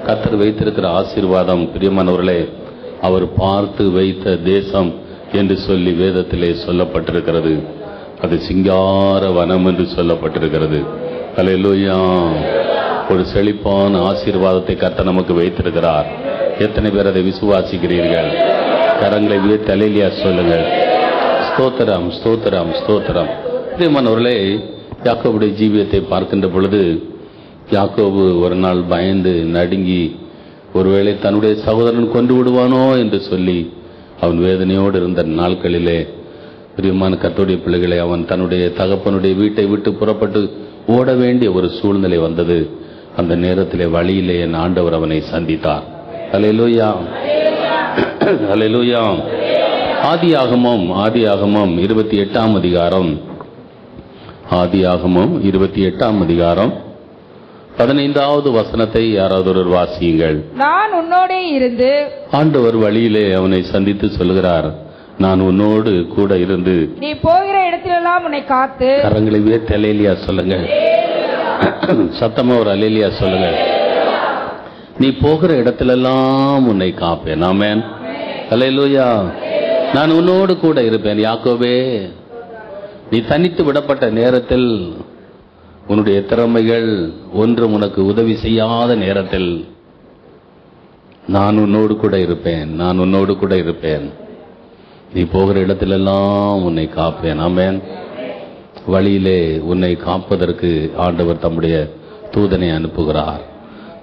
கர்த்தர் வைத்திருக்கிற ஆசீர்வாதம் பிரியமானவர்களே, அவர் பார்த்து வைத்த தேசம் என்று சொல்லி வேதத்திலே சொல்லப்பட்டிருக்கிறது. அது சிங்கார வனம் என்று சொல்லப்பட்டிருக்கிறது. அல்லேலூயா. ஒரு செழிப்பான ஆசீர்வாதத்தை கர்த்தர் நமக்கு வைத்திருக்கிறார். எத்தனை பேர் அதை விசுவாசிக்கிறீர்கள்? கரங்களை உயர்த்தி அல்லேலூயா சொல்லுங்கள். ஸ்தோத்திரம், ஸ்தோத்திரம், ஸ்தோத்திரம். பிரியமானவர்களே, யாக்கோபுடைய ஜீவியத்தை பார்க்கின்ற பொழுது, யாக்கோபு ஒரு நாள் பயந்து நடுங்கி ஒருவேளை தன்னுடைய சகோதரன் கொண்டு விடுவானோ என்று சொல்லி அவன் வேதனையோடு இருந்த நாட்களிலே, பிரியமான கர்த்தருடைய பிள்ளைகளை, அவன் தன்னுடைய தகப்பனுடைய வீட்டை விட்டு புறப்பட்டு ஓட வேண்டிய ஒரு சூழ்நிலை வந்தது. அந்த நேரத்திலே வழியிலே என் ஆண்டவர் அவனை சந்தித்தார். அல்லேலூயா, அல்லேலூயா. ஆதியாகமம் 28ஆம் அதிகாரம், ஆதியாகமம் 28ஆம் அதிகாரம் 15வது வசனத்தை யாராவது ஒரு வாசியுங்கள். நான் உன்னோடே இருந்து, ஆண்டவர் வழியிலே அவனை சந்தித்து சொல்கிறார், நான் உன்னோடு கூட இருந்து நீ போகிற இடத்திலெல்லாம் உன்னை காத்து. கரங்களை உயர்த்தி அல்லேலூயா சொல்லுங்க. சத்தமா ஒரு அல்லேலூயா சொல்லுங்க. நீ போகிற இடத்திலெல்லாம் உன்னை காப்பேன். ஆமென். அல்லேலூயா. நான் உன்னோடு கூட இருப்பேன். யாக்கோபே, நீ தனித்து விடப்பட்ட நேரத்தில், உன்னுடைய திறமைகள் ஒன்றும் உனக்கு உதவி செய்யாத நேரத்தில் நான் உன்னோடு கூட இருப்பேன். நான் உன்னோடு கூட இருப்பேன். நீ போகிற இடத்திலெல்லாம் உன்னை காப்பேன். ஆமென். வழியிலே உன்னை காப்பதற்கு ஆண்டவர் தம்முடைய தூதனை அனுப்புகிறார்.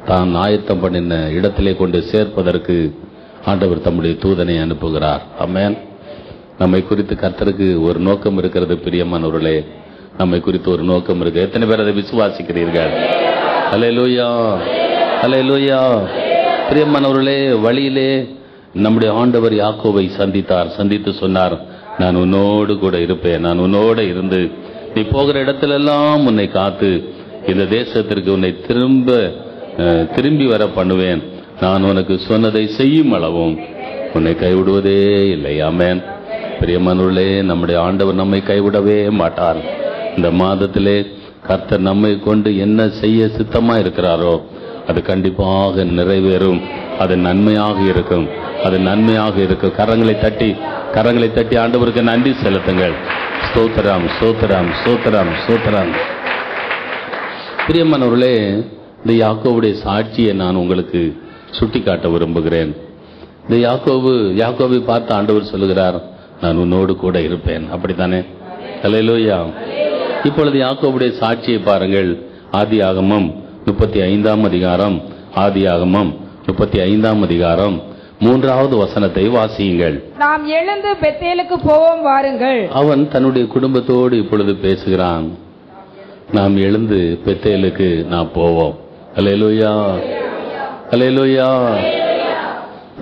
தான் ஆயத்தம் பண்ணின இடத்திலே கொண்டு சேர்ப்பதற்கு ஆண்டவர் தம்முடைய தூதனை அனுப்புகிறார். ஆமென். நம்மை குறித்து கர்த்தருக்கு ஒரு நோக்கம் இருக்கிறது பிரியமானவர்களே. நம்மை குறித்து ஒரு நோக்கம் இருக்கு. எத்தனை பேர் அதை விசுவாசிக்கிறீர்கள்? அல்லேலூயா, அல்லேலூயா. பிரியமானவர்களே, வழியிலே நம்முடைய ஆண்டவர் யாக்கோபை சந்தித்தார். சந்தித்து சொன்னார், நான் உன்னோடு கூட இருப்பேன். நான் உன்னோடு இருந்து நீ போகிற இடத்திலெல்லாம் உன்னை காத்து இந்த தேசத்திற்கு உன்னை திரும்பி வர பண்ணுவேன். நான் உனக்கு சொன்னதை செய்யும் அளவும் உன்னை கைவிடுவதே இல்லை. ஆமென். பிரியமானவர்களே, நம்முடைய ஆண்டவர் நம்மை கைவிடவே மாட்டார். இந்த மாதத்திலே கர்த்தர் நம்மை கொண்டு என்ன செய்ய சித்தமா இருக்கிறாரோ அது கண்டிப்பாக நிறைவேறும். அது நன்மையாக இருக்கும். அது நன்மையாக இருக்கும். கரங்களை தட்டி ஆண்டவருக்கு நன்றி செலுத்துங்கள். ஸ்தோத்திரம், ஸ்தோத்திரம், ஸ்தோத்திரம், ஸ்தோத்திரம். பிரியமானவர்களே, இந்த யாக்கோபுடைய சாட்சியை நான் உங்களுக்கு சுட்டிக்காட்ட விரும்புகிறேன். இந்த யாக்கோபை பார்த்து ஆண்டவர் சொல்லுகிறார், நான் உன்னோடு கூட இருப்பேன். அப்படித்தானே? அல்லேலூயா. இப்பொழுது யாக்கோபுடைய சாட்சியை பாருங்கள். ஆதியாகமம் 35ஆம் அதிகாரம், ஆதியாகமம் 35ஆம் அதிகாரம் 3வது வசனத்தை வாசியுங்கள். நாம் எழுந்து பெத்தேலுக்கு போவோம் வாருங்கள். அவன் தன்னுடைய குடும்பத்தோடு இப்பொழுது பேசுகிறான். நாம் எழுந்து பெத்தேலுக்கு நாம் போவோம். அல்லேலூயா, அல்லேலூயா.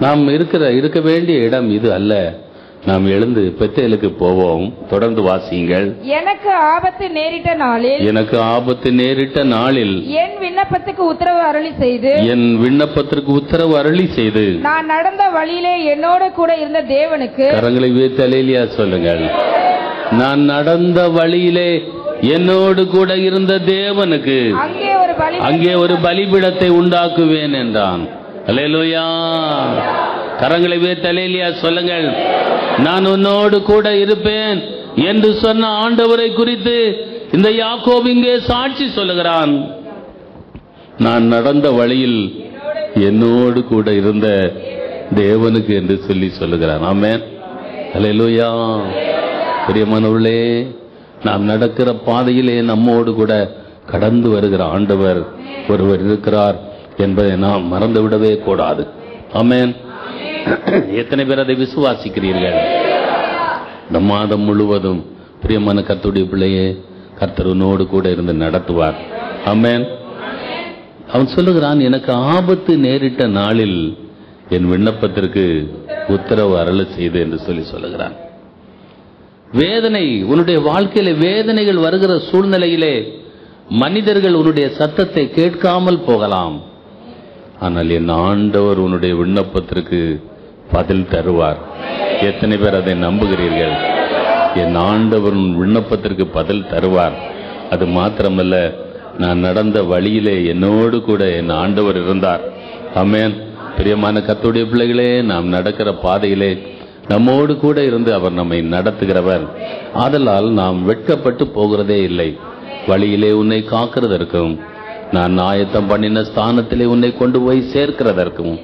நாம் இருக்க வேண்டிய இடம் இது அல்ல. நாம் எழுந்து பெத்தேலுக்கு போவோம். தொடர்ந்து வாசியுங்கள். எனக்கு ஆபத்து நேரிட்ட நாளில் என் விண்ணப்பத்துக்கு உத்தரவு அருளி செய்து நான் நடந்த வழியிலே என்னோடு கூட இருந்த தேவனுக்கு. கரங்களை உயர்த்தி அல்லேலூயா சொல்லுங்கள். நான் நடந்த வழியிலே என்னோடு கூட இருந்த தேவனுக்கு அங்கே ஒரு பலிபீடத்தை உண்டாக்குவேன் என்றான். அல்லேலூயா. கரங்களை உயர்த்தி அல்லேலூயா சொல்லுங்கள். நான் உன்னோடு கூட இருப்பேன் என்று சொன்ன ஆண்டவரை குறித்து இந்த யாக்கோபு இங்கே சாட்சி சொல்லுகிறான். நான் நடந்த வழியில் என்னோடு கூட இருந்த தேவனுக்கு என்று சொல்லுகிறான். ஆமென். அல்லேலூயா. பிரியமானவர்களே, நாம் நடக்கிற பாதையிலே நம்மோடு கூட கடந்து வருகிற ஆண்டவர் ஒருவர் இருக்கிறார் என்பதை நாம் மறந்துவிடவே கூடாது. ஆமென். எத்தனை பேர் அதை விசுவாசிக்கிறீர்கள்? இந்த மாதம் முழுவதும் பிரியமான கர்த்தருடைய பிள்ளையே, கர்த்தர் உன்னோடு கூட இருந்து நடத்துவார். ஆமென். அவன் சொல்லுகிறான், எனக்கு ஆபத்து நேரிட்ட நாளில் என் விண்ணப்பத்திற்கு உத்தரவு அருள செய்து என்று சொல்லுகிறான். வேதனை, உன்னுடைய வாழ்க்கையில வேதனைகள் வருகிற சூழ்நிலையிலே மனிதர்கள் உன்னுடைய சத்தத்தை கேட்காமல் போகலாம். ஆனால் என் ஆண்டவர் உன்னுடைய விண்ணப்பத்திற்கு பதில் தருவார். எத்தனை பேர் அதை நம்புகிறீர்கள்? என் ஆண்டவர் உன் விண்ணப்பத்திற்கு பதில் தருவார். அது மாத்திரமல்ல, நான் நடந்த வழியிலே என்னோடு கூட என் ஆண்டவர் இருந்தார். ஆமென். பிரியமான கர்த்தருடைய பிள்ளைகளே, நாம் நடக்கிற பாதையிலே நம்மோடு கூட இருந்து அவர் நம்மை நடத்துகிறவர். ஆதலால் நாம் வெட்கப்பட்டு போகிறதே இல்லை. வழியிலே உன்னை காக்கிறதற்கும், நான் ஆயத்தம் பண்ணின ஸ்தானத்திலே உன்னை கொண்டு போய் சேர்க்கிறதற்கும்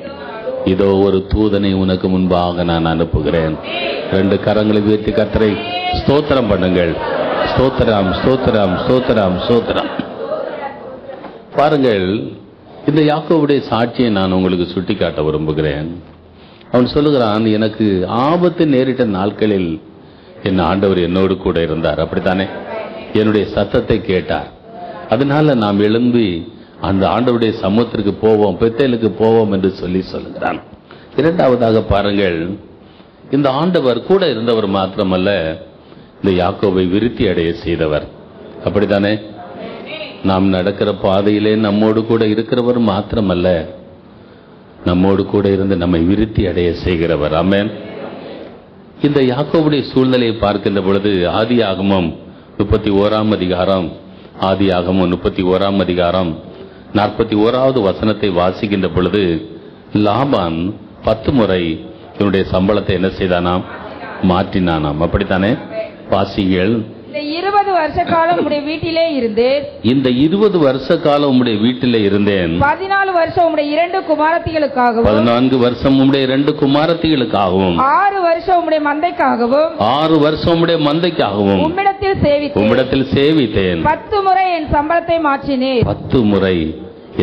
இதோ ஒரு தூதனை உனக்கு முன்பாக நான் அனுப்புகிறேன். 2 கரங்களை உயர்த்தி கர்த்தரை ஸ்தோத்திரம் பண்ணுங்கள். ஸ்தோத்திரம், ஸ்தோத்திரம், ஸ்தோத்திரம், ஸ்தோத்திரம். பாருங்கள், இந்த யாக்கோபுடைய சாட்சியை நான் உங்களுக்கு சுட்டிக்காட்ட விரும்புகிறேன். அவன் சொல்லுகிறான், எனக்கு ஆபத்து நேரிட்ட நாட்களில் என் ஆண்டவர் என்னோடு கூட இருந்தார். அப்படித்தானே? என்னுடைய சத்தத்தை கேட்டார். அதனால நாம் எழும்பி அந்த ஆண்டவருடைய சமூகத்திற்கு போவோம், பெத்தேலுக்கு போவோம் என்று சொல்லுகிறான். இரண்டாவதாக பாருங்கள், இந்த ஆண்டவர் கூட இருந்தவர் மாத்திரமல்ல, இந்த யாக்கோபை விருத்தி அடைய செய்தவர். அப்படித்தானே? நாம் நடக்கிற பாதையிலே நம்மோடு கூட இருக்கிறவர் மாத்திரமல்ல, நம்மோடு கூட இருந்து நம்மை விருத்தி அடைய செய்கிறவர். ஆமென். இந்த யாக்கோபுடைய சூழ்நிலையை பார்க்கின்ற பொழுது ஆதியாகமம் 31ஆம் அதிகாரம், ஆதியாகமம் 31ஆம் அதிகாரம் 41வது வசனத்தை வாசிக்கின்ற பொழுது, லாபான் 10 முறை இவனுடைய சம்பளத்தை என்ன செய்தானாம்? மாற்றினானாம். அப்படித்தானே? வாசிங்கள். இந்த 20 வருஷ காலம் உம்முடைய வீட்டிலே இருந்தேன். இந்த 20 வருஷ காலம் உம்முடைய வீட்டிலே இருந்தேன். 14 வருஷம் உம்முடைய 2 குமாரத்திகளுக்காகவும், 14 வருஷம் உம்முடைய 2 குமாரத்திகளுக்காகவும், 6 வருஷம் உம்முடைய மந்தைக்காகவும், 6 வருஷம் உம்முடைய மந்தைக்காகவும் உம்மிடத்தில் சேவித்தேன். 10 முறை என் சம்பளத்தை மாற்றினீர். 10 முறை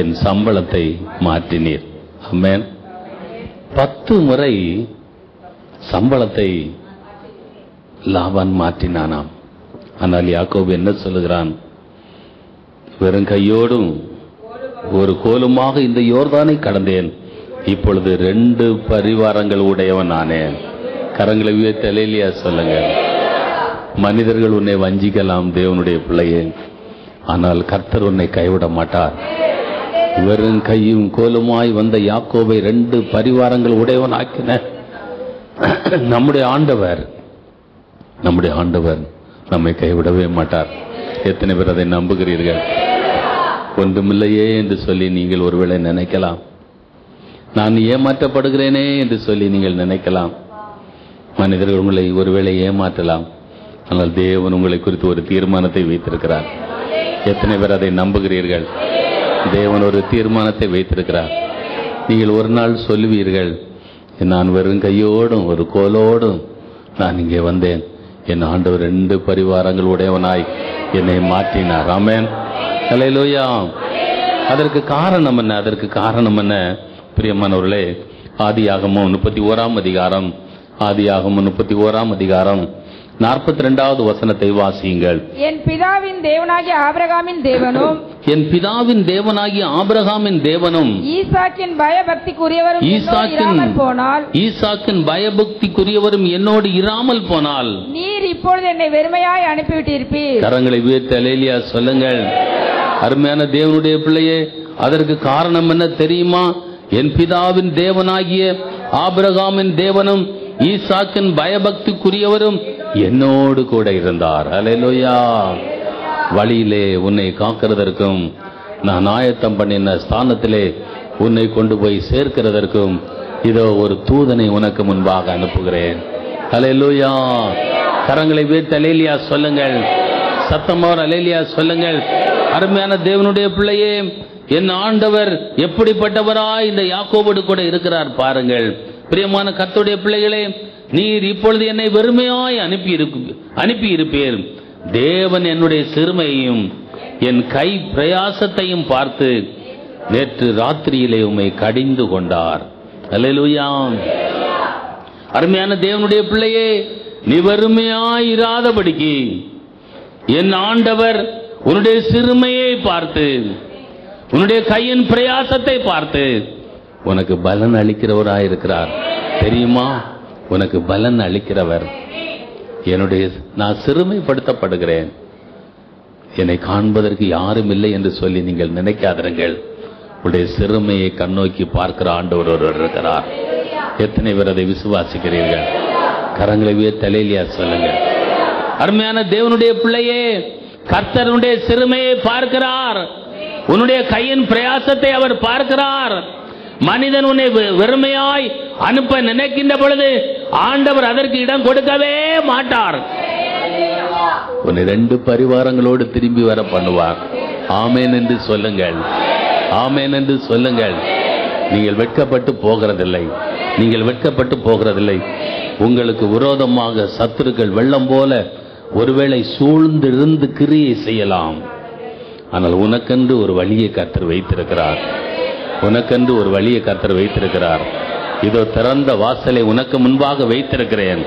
என் சம்பளத்தை மாற்றினீர். ஆமென். 10 முறை சம்பளத்தை லாபான் மாற்றினானாம். ஆனால் யாக்கோபு என்ன சொல்லுகிறான்? வெறும் கையோடும் ஒரு கோலுமாக இந்த யோர்தானை கடந்தேன், இப்பொழுது 2 பரிவாரங்கள் உடையவன் ஆனேன். கரங்களை உயர்த்தி அல்லேலூயா சொல்லுங்க. மனிதர்கள் உன்னை வஞ்சிக்கலாம் தேவனுடைய பிள்ளையே, ஆனால் கர்த்தர் உன்னை கைவிட மாட்டார். வெறும் கையும் கோலுமாய் வந்த யாக்கோபை 2 பரிவாரங்கள் உடையவன் ஆக்கின நம்முடைய ஆண்டவர் நம்மை கைவிடவே மாட்டார். எத்தனை பேர் அதை நம்புகிறீர்கள்? ஒன்றுமில்லையே என்று சொல்லி நீங்கள் ஒருவேளை நினைக்கலாம். நான் ஏமாற்றப்படுகிறேனே என்று சொல்லி நீங்கள் நினைக்கலாம். மனிதர்கள் உங்களை ஒருவேளை ஏமாற்றலாம். ஆனால் தேவன் உங்களை குறித்து ஒரு தீர்மானத்தை வைத்திருக்கிறார். எத்தனை பேர் அதை நம்புகிறீர்கள்? தேவன் ஒரு தீர்மானத்தை வைத்திருக்கிறார். நீங்கள் ஒரு நாள் சொல்லுவீர்கள், நான் வெறும் கையோடும் ஒரு கோலோடும் நான் இங்கே வந்தேன், என் ஆண்டவர் 2 பரிவாரங்கள் உடையவனாய் என்னை மாற்றினார். ஆமென். அல்லேலூயா. அதற்கு காரணம் என்ன? பிரியமானவர்களே, ஆதியாகமம் 31ஆம் அதிகாரம், ஆதியாகமம் 31ஆம் அதிகாரம் 42வது வசனத்தை வாசியுங்கள். என் பிதாவின் தேவனாகிய ஆபிரகாமின் தேவனும், ஈசாக்கின் பயபக்திக்குரியவரும் என்னோடு இராமல் போனால் நீர் இப்பொழுது என்னை வெறுமையாய் அனுப்பிவிட்டிருப்பீர். கரங்களை உயர்த்தி அல்லேலூயா சொல்லுங்கள். அருமையான தேவனுடைய பிள்ளையே, அதற்கு காரணம் என்ன தெரியுமா? என் பிதாவின் தேவனாகிய ஆபிரகாமின் தேவனும் ஈசாக்கின் பயபக்திக்குரியவரும் என்னோடு கூட இருந்தார். அல்லேலூயா. வழியிலே உன்னை காக்கிறதற்கும், நான் ஆயத்தம் பண்ணின ஸ்தானத்திலே உன்னை கொண்டு போய் சேர்க்கிறதற்கும் இதோ ஒரு தூதனை உனக்கு முன்பாக அனுப்புகிறேன். அல்லேலூயா. கரங்களை உயர்த்தி அல்லேலூயா சொல்லுங்கள். சத்தமாக அல்லேலூயா சொல்லுங்கள். அருமையான தேவனுடைய பிள்ளையே, என் ஆண்டவர் எப்படிப்பட்டவராய் இந்த யாக்கோபோடு கூட இருக்கிறார் பாருங்கள். பிரியமான கர்த்தருடைய பிள்ளைகளே, நீர் இப்பொழுது என்னை வெறுமையாய் அனுப்பி இருப்பீர். தேவன் என்னுடைய சிறுமையையும் என் கை பிரயாசத்தையும் பார்த்து நேற்று ராத்திரியிலே உம்மை கடிந்து கொண்டார். அல்லேலூயா. அருமையான தேவனுடைய பிள்ளையே, நீ வெறுமையாய் இராதபடிக்கு என் ஆண்டவர் உன்னுடைய சிறுமையை பார்த்து உன்னுடைய கையின் பிரயாசத்தை பார்த்து உனக்கு பலன் அளிக்கிறவராயிருக்கிறார். தெரியுமா? உனக்கு பலன் அளிக்கிறவர். நான் சிறுமைப்படுத்தப்படுகிறேன், என்னை காண்பதற்கு யாரும் இல்லை என்று சொல்லி நீங்கள் நினைக்காதீர்கள். உடைய சிறுமையை கண்ணோக்கி பார்க்கிற ஆண்டவர் ஒருவர் இருக்கிறார். எத்தனை பேர் அதை விசுவாசிக்கிறீர்கள்? கரங்களை தலையிலியா சொல்லுங்க. அருமையான தேவனுடைய பிள்ளையே, கர்த்தருடைய சிறுமையை பார்க்கிறார். உன்னுடைய கையின் பிரயாசத்தை அவர் பார்க்கிறார். மனிதன் உன்னை வெறுமையாய் அனுப்ப நினைக்கின்ற பொழுது ஆண்டவர் அதற்கு இடம் கொடுக்கவே மாட்டார். உன்னை 2 பரிவாரங்களோடு திரும்பி வர பண்ணுவார். ஆமேன் என்று சொல்லுங்கள், ஆமேன் என்று சொல்லுங்கள். நீங்கள் வெட்கப்பட்டு போகிறதில்லை, நீங்கள் வெட்கப்பட்டு போகிறதில்லை. உங்களுக்கு விரோதமாக சத்துருக்கள் வெள்ளம் போல ஒருவேளை சூழ்ந்திருந்து கிரியை செய்யலாம். ஆனால் உனக்கென்று ஒரு வழியை கர்த்தர் வைத்திருக்கிறார். உனக்கென்று ஒரு வழியை கர்த்தர் வைத்திருக்கிறார். இதோ திறந்த வாசலை உனக்கு முன்பாக வைத்திருக்கிறேன்,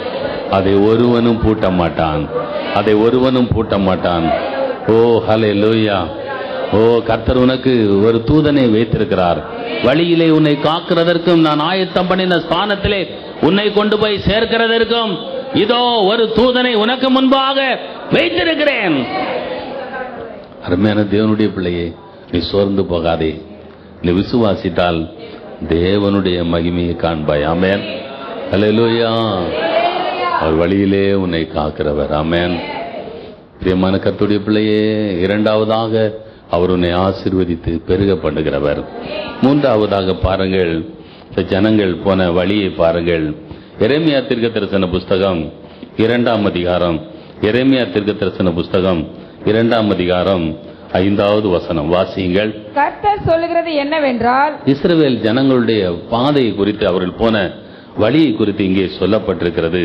அதை ஒருவனும் பூட்ட மாட்டான், அதை ஒருவனும் பூட்ட மாட்டான். ஓ ஹல்லேலூயா! ஓ, கர்த்தர் உனக்கு ஒரு தூதனை வைத்திருக்கிறார். வழியிலே உன்னை காக்கிறதற்கும், நான் ஆயத்தம் பண்ணின ஸ்தானத்திலே உன்னை கொண்டு போய் சேர்க்கிறதற்கும் இதோ ஒரு தூதனை உனக்கு முன்பாக வைத்திருக்கிறேன். அருமையான தேவனுடைய பிள்ளையே, நீ சோர்ந்து போகாதே. நீ விசுவாசித்தால் தேவனுடைய மகிமையை காண்பாய். ஆமென், ஹல்லேலூயா! அவர் வழியிலே உன்னை காக்கிறவர். ஆமென். பிரியமான கர்த்தருடைய பிள்ளையே, இரண்டாவதாக அவர் உன்னை ஆசீர்வதித்து பெருக பண்ணுகிறவர். மூன்றாவதாக பாருங்கள், ஜனங்கள் போன வழியை பாருங்கள். எரேமியா தீர்க்கதரிசன புஸ்தகம் 2ஆம் அதிகாரம், எரேமியா தீர்க்கதரிசன புஸ்தகம் 2ஆம் அதிகாரம் 5வது வசனம் வாசியுங்கள். கர்த்தர் சொல்லுகிறது என்னவென்றால், இஸ்ரவேல் ஜனங்களுடைய பாதையை குறித்து, அவர்கள் போன வழியை குறித்து இங்கே சொல்லப்பட்டிருக்கிறது.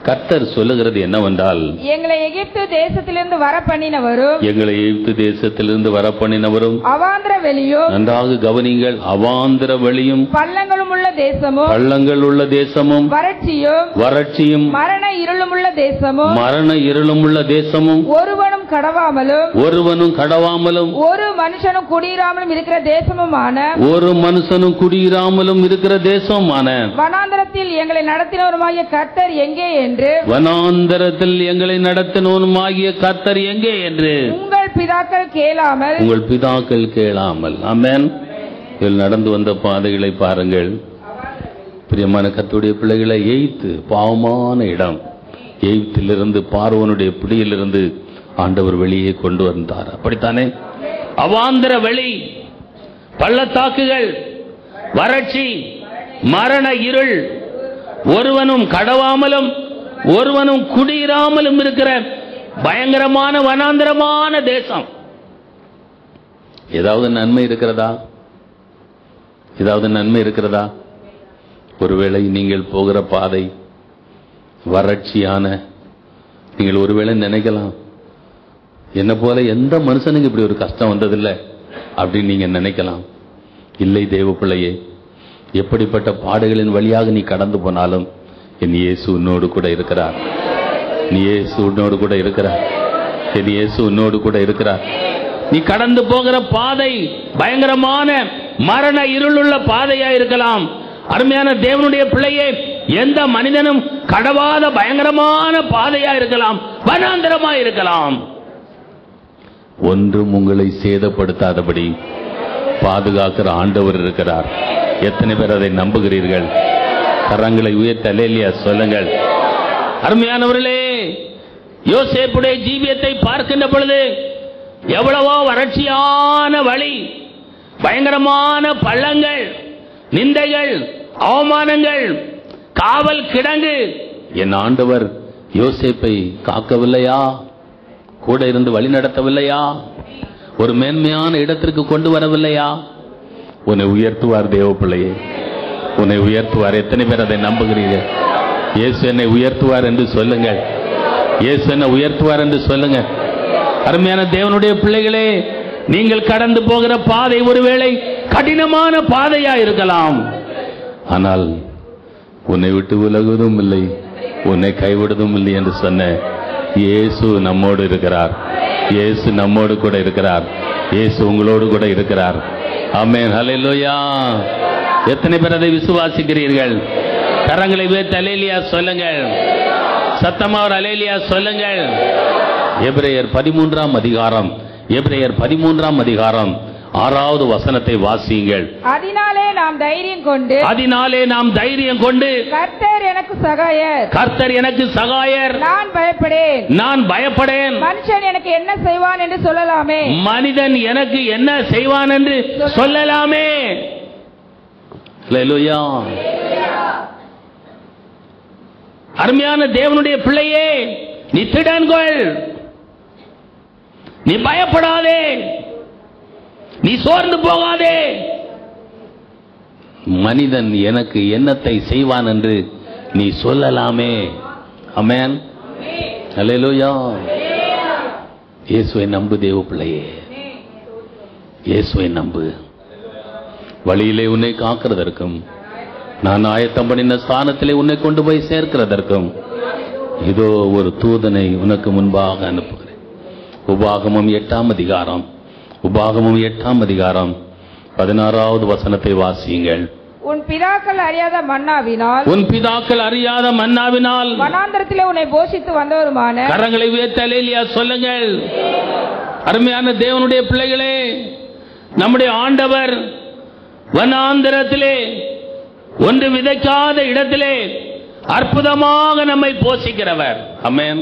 கர்த்தர் சொல்லுகிறது என்னவென்றால், எங்களை எகிப்து தேசத்திலிருந்து வர பண்ணினவரும், எங்களை எகிப்து தேசத்திலிருந்து வர பண்ணினவரும், அவாந்திர வெளியும், நன்றாக கவனிங்கள், அவாந்திர வெளியும், பள்ளங்களும் உள்ள தேசமும், பள்ளங்கள் உள்ள தேசமும், வறட்சியும், வறட்சியும், மரண இருளும் உள்ள தேசமும், மரண இருளும் உள்ள தேசமும், ஒருவனும் கடவாமலும், ஒருவனும் கடவாமலும், ஒரு மனுஷனும் குடியிராமலும் இருக்கிற தேசமுமான, ஒரு மனுஷனும் குடியிராமலும் இருக்கிற தேசமான, வனாந்தரத்தில் எங்களை நடத்தினவருமாகிய கர்த்தர் எங்கே என்று, வனாந்தரத்தில் எங்களை நடத்தினவருமாகிய கர்த்தர் எங்கே என்று உங்கள் பிதாக்கள் கேளாமல், உங்கள் பிதாக்கள் கேளாமல். ஆமென். இதில் நடந்து வந்த பாதைகளை பாருங்கள். பிரியமான கர்த்தருடைய பிள்ளைகளை, எய்த்து பாவமான இடம், எய்த்திலிருந்து பார்வோனுடைய பிடியிலிருந்து ஆண்டவர் வெளியே கொண்டு வந்தார். அப்படித்தானே? அவாந்திர வெளி, பள்ளத்தாக்குகள், வறட்சி, மரண இருள், ஒருவனும் கடவாமலும் ஒருவனும் குடியிராமலும் இருக்கிற பயங்கரமான வனாந்தரமான தேசம். ஏதாவது நன்மை இருக்கிறதா? ஏதாவது நன்மை இருக்கிறதா? ஒருவேளை நீங்கள் போகிற பாதை வறட்சியான, நீங்கள் ஒருவேளை நினைக்கலாம், என்ன போல எந்த மனுஷனுக்கு இப்படி ஒரு கஷ்டம் வந்ததில்லை அப்படின்னு நீங்க நினைக்கலாம். இல்லை தேவ பிள்ளையே, எப்படிப்பட்ட பாடுகளின் வழியாக நீ கடந்து போனாலும் என் இயேசு உன்னோடு கூட இருக்கிறார். நீ இயேசு உன்னோடு கூட இருக்கிறார். என் இயேசு உன்னோடு கூட இருக்கிறார். நீ கடந்து போகிற பாதை பயங்கரமான மரண இருளுள்ள பாதையா இருக்கலாம். அருமையான தேவனுடைய பிள்ளையே, எந்த மனிதனும் கடவாத பயங்கரமான பாதையா இருக்கலாம், வனாந்தரமா இருக்கலாம். ஒன்றும் உங்களை சேதப்படுத்தாதபடி பாதுகாக்கிற ஆண்டவர் இருக்கிறார். எத்தனை பேர் அதை நம்புகிறீர்கள்? கரங்களை உயர்த்த அல்லேலூயா சொல்லுங்கள். அருமையானவர்களே, யோசேப்புடைய ஜீவியத்தை பார்க்கின்ற பொழுது எவ்வளவோ வறட்சியான வழி, பயங்கரமான பள்ளங்கள், நிந்தைகள், அவமானங்கள், காவல் கிடங்கு. என் ஆண்டவர் யோசேப்பை காக்கவில்லையா? கூட இருந்து வழி நடத்தவில்லையா? ஒரு மேன்மையான இடத்திற்கு கொண்டு வரவில்லையா? உன்னை உயர்த்துவார் தேவ பிள்ளையே, உன்னை உயர்த்துவார். எத்தனை பேர் அதை நம்புகிறீர்கள்? இயேசு என்னை உயர்த்துவார் என்று சொல்லுங்கள். இயேசு என்னை உயர்த்துவார் என்று சொல்லுங்க. அருமையான தேவனுடைய பிள்ளைகளே, நீங்கள் கடந்து போகிற பாதை ஒருவேளை கடினமான பாதையா இருக்கலாம். ஆனால் உன்னை விட்டு விலகுவதும் இல்லை, உன்னை கைவிடுவதும் இல்லை என்று சொன்ன இயேசு நம்மோடு இருக்கிறார். இயேசு நம்மோடு கூட இருக்கிறார். இயேசு உங்களோடு கூட இருக்கிறார். ஆமென். ஹல்லேலூயா. எத்தனை பேர் அதை விசுவாசிக்கிறீர்கள்? கரங்களை உயர்த்தி அல்லேலூயா சொல்லுங்கள். சத்தமா ஒரு அல்லேலூயா சொல்லுங்கள். எபிரேயர் 13ஆம் அதிகாரம், எபிரேயர் 13ஆம் அதிகாரம் 6வது வசனத்தை வாசியுங்கள். அதனாலே நாம் தைரியம் கொண்டு கர்த்தர் எனக்கு சகாயர், கர்த்தர் எனக்கு சகாயர், நான் பயப்படேன். மனுஷன் எனக்கு என்ன செய்வான் என்று சொல்லலாமே, மனிதன் எனக்கு என்ன செய்வான் என்று சொல்லலாமே. அல்லேலூயா. அருமையான தேவனுடைய பிள்ளையே, நீ திடன்கொள், நீ பயப்படாதே, நீ சோர்ந்து போகாதே. மனிதன் எனக்கு என்னத்தை செய்வான் என்று நீ சொல்லலாமே. ஆமென். அல்லேலூயா. இயேசுவை நம்பு தேவ பிள்ளையே, இயேசுவை நம்பு. வழியிலே உன்னை காக்கிறதற்கும், நான் ஆயத்தம் பண்ணின ஸ்தானத்திலே உன்னை கொண்டு போய் சேர்க்கிறதற்கும் இதோ ஒரு தூதனை உனக்கு முன்பாக அனுப்புகிறேன். உபாகமம் 8ஆம் அதிகாரம், உபாகமம் 8ஆம் அதிகாரம் 16வது வசனத்தை வாசியுங்கள். உன் பிதாக்கள் அறியாத மன்னாவினால் வனாந்தரத்திலே உன்னை போஷித்து வந்தவருமான. கரங்களை உயர்த்தி அல்லேலூயா சொல்லுங்கள். அருமையான தேவனுடைய பிள்ளைகளே, நம்முடைய ஆண்டவர் வனாந்தரத்திலே, ஒன்று விதைக்காத இடத்திலே அற்புதமாக நம்மை போஷிக்கிறவர். ஆமென்.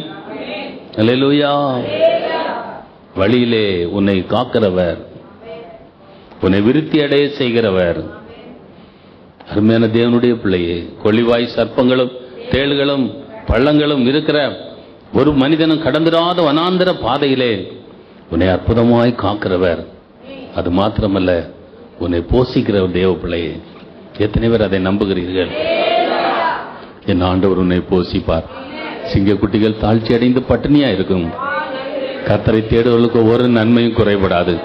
அல்லேலூயா. வழியிலே உன்னை காக்கிறவர், உன்னை விருத்தி அடைய செய்கிறவர். அருமையான தேவனுடைய பிள்ளையே, கொள்ளிவாய் சர்ப்பங்களும் தேள்களும் பள்ளங்களும் இருக்கிற ஒரு மனிதனும் கடந்திராத வனாந்தர பாதையிலே உன்னை அற்புதமாய் காக்கிறவர். அது மாத்திரமல்ல, உன்னை போஷிக்கிற தேவ பிள்ளையே. எத்தனை பேர் அதை நம்புகிறீர்கள்? என் ஆண்டவர் உன்னை போஷிப்பார். சிங்கக்குட்டிகள் தாழ்ச்சி அடைந்து பட்டினியா இருக்கும். கர்த்தரை தேடுவர்களுக்கு ஒரு நன்மையும் குறைபடாது.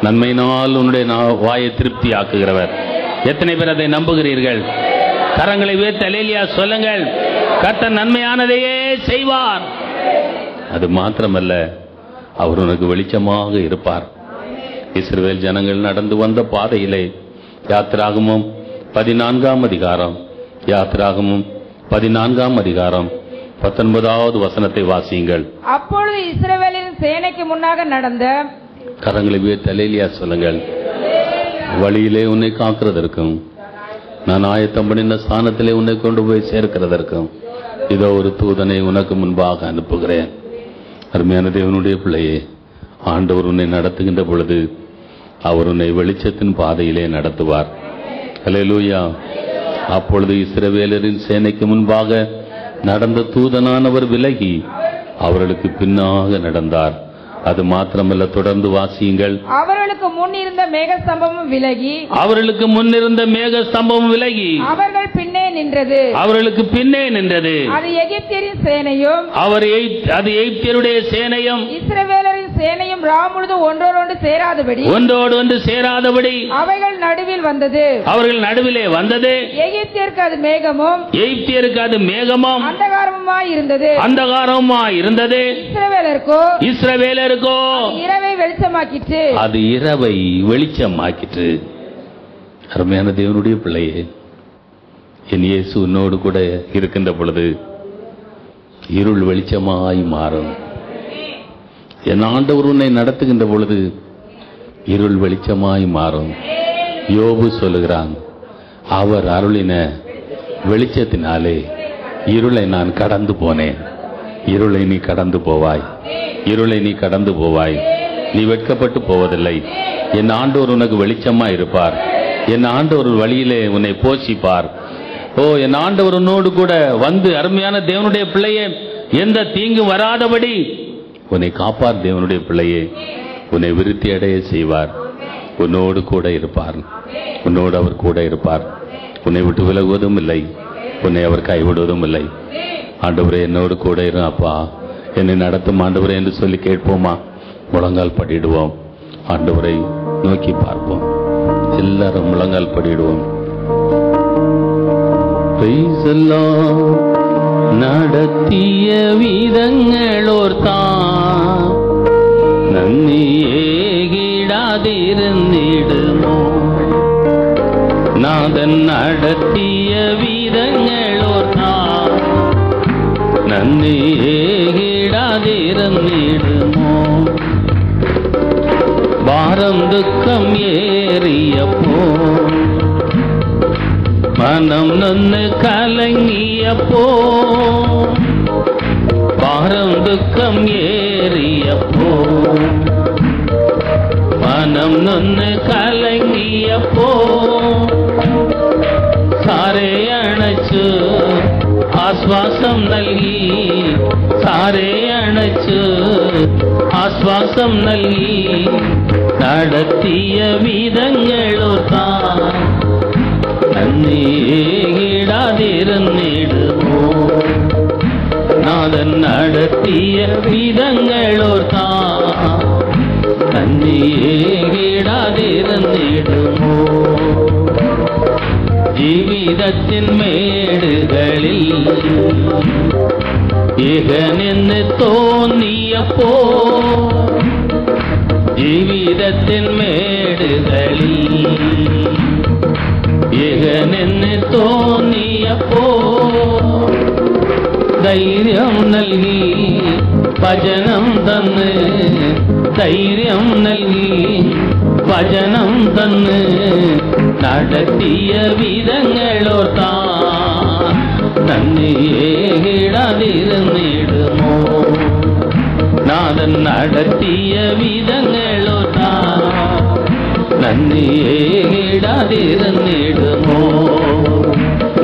நன்மையினால் உன்னுடைய வாயை திருப்தி ஆக்குகிறவர். எத்தனை பேர் அதை நம்புகிறீர்கள்? கரங்களை உயர்த்தி அல்லேலூயா சொல்லுங்கள். கர்த்தர் நன்மையானதையே செய்வார். அது மாத்திரமல்ல, அவர் உனக்கு வெளிச்சமாக இருப்பார். இஸ்ரவேல் ஜனங்கள் நடந்து வந்த பாதையிலே யாத்திராகமம் 14ஆம் அதிகாரம், யாத்திராகமம் 14ஆம் அதிகாரம் 19வது வசனத்தை வாசியுங்கள். அப்பொழுது இஸ்ரவேலின் சேனைக்கு முன்னாக நடந்த, கரங்களை உயர்த்தி அல்லேலூயா சொல்லுங்கள். வழியிலே உன்னை காக்கிறதற்கும், நான் ஆயத்தம் பண்ணின ஸ்தானத்திலே உன்னை கொண்டு போய் சேர்க்கிறதற்கும் இதோ ஒரு தூதனை உனக்கு முன்பாக அனுப்புகிறேன். அருமையான தேவனுடைய பிள்ளையே, ஆண்டவர் உன்னை நடத்துகின்ற பொழுது அவர் உன்னை வெளிச்சத்தின் பாதையிலே நடத்துவார். அல்லேலூயா. அப்பொழுது இஸ்ரவேலரின் சேனைக்கு முன்பாக நடந்த தூதனானவர் விலகி அவர்களுக்கு பின்னாக நடந்தார். அது மாத்திரமல்ல, தொடர்ந்து வாசியுங்கள். அவர்களுக்கு முன் இருந்த மேகஸ்தம்பமும் விலகி, அவர்களுக்கு முன்னிருந்த மேகஸ்தம்பமும் விலகி அவர்கள் பின்னே நின்றது, அவர்களுக்கு பின்னே நின்றது. அது எகிப்தியரின் சேனையும், அது எகிப்தியருடைய சேனையும் இஸ்ரவேலரின் சேனையும் ராமுழுது ஒன்றோடு சேராதபடி, அவைகள் நடுவில் வந்தது, அவர்கள் நடுவிலே வந்தது. எகிப்தியருக்கு அது மேகமும், அந்தகாரமுமாய் இருந்தது. இஸ்ரவேலருக்கோ இரவை வெளிச்சமாக்கிற்று, அது இரவை வெளிச்சமாக்கிற்று. அருமையான தேவனுடைய பிள்ளையே, என் இயேசு உன்னோடு கூட இருக்கின்ற பொழுது இருள் வெளிச்சமாய் மாறும். என் ஆண்டவர் உன்னை நடத்துகின்ற பொழுது இருள் வெளிச்சமாய் மாறும். யோபு சொல்லுகிறான், அவர் அருளின வெளிச்சத்தினாலே இருளை நான் கடந்து போனேன். இருளை நீ கடந்து போவாய், இருளை நீ கடந்து போவாய். நீ வெட்கப்பட்டு போவதில்லை. என் ஆண்டவர் உனக்கு வெளிச்சமா இருப்பார். என் ஆண்டவர் வழியிலே உன்னை போஷிப்பார். ஓ, என் ஆண்டவர் உன்னோடு கூட வந்து, அருமையான தேவனுடைய பிள்ளையே, எந்த தீங்கும் வராதபடி உன்னை காப்பார். தேவனுடைய பிள்ளையே, உன்னை விருத்தி அடைய செய்வார். உன்னோடு கூட இருப்பார். உன்னோடு அவர் கூட இருப்பார். உன்னை விட்டு விலகுவதும் இல்லை, உன்னை அவர் கைவிடுவதும் இல்லை. ஆண்டவரே, என்னோடு கூட இரு அப்பா, என்னை நடத்தும் ஆண்டவரே என்று சொல்லி கேட்போமா? முழங்கால் படிடுவோம். ஆண்டவரை நோக்கி பார்ப்போம். எல்லாரும் முழங்கால் படிடுவோம். நடத்திய விதங்களோர் தான் நன்னியே ஏகிடாதிருந்திடுமோ நாதன் நடத்திய விதங்களோர் தான் நன்றி ஏகிடாதிருந்திடுமோ பாரம் துக்கம் ஏறியப்போ மனம் நொன்னு கலங்கியப்போ பாரம் துக்கம் ஏறியப்போ மனம் நொன்னு கலங்கியப்போ சாரே அணைச்சு ஆஸ்வாசம் நல்கி சாரே அணைச்சு ஆஸ்வாசம் நல்கி நடத்திய விதங்களோ தான் நன்றி ஏகிடாதிருந்திடுமோ நாதன் நடத்திய விதங்களோ தான் நன்றி ஏகிடாதிருந்திடுமோ ஜீவிதத்தின் மேடுகளில் ஏகனென்னு தோன்றியப்போ ஜீவிதத்தின் மேடுகளில் ஏகனென்னு தோன்றியப்போ தைரியம் நல்கி பஜனம் தன்னு தைரியம் நல்கி பஜனம் தன்னு நடத்திய விதங்களோ தான் நன்றி ஏகிடாதிருந்திடுமோ நாதன் நடத்திய விதங்களோ தான் நன்றி ஏகிடாதிருந்திடுமோ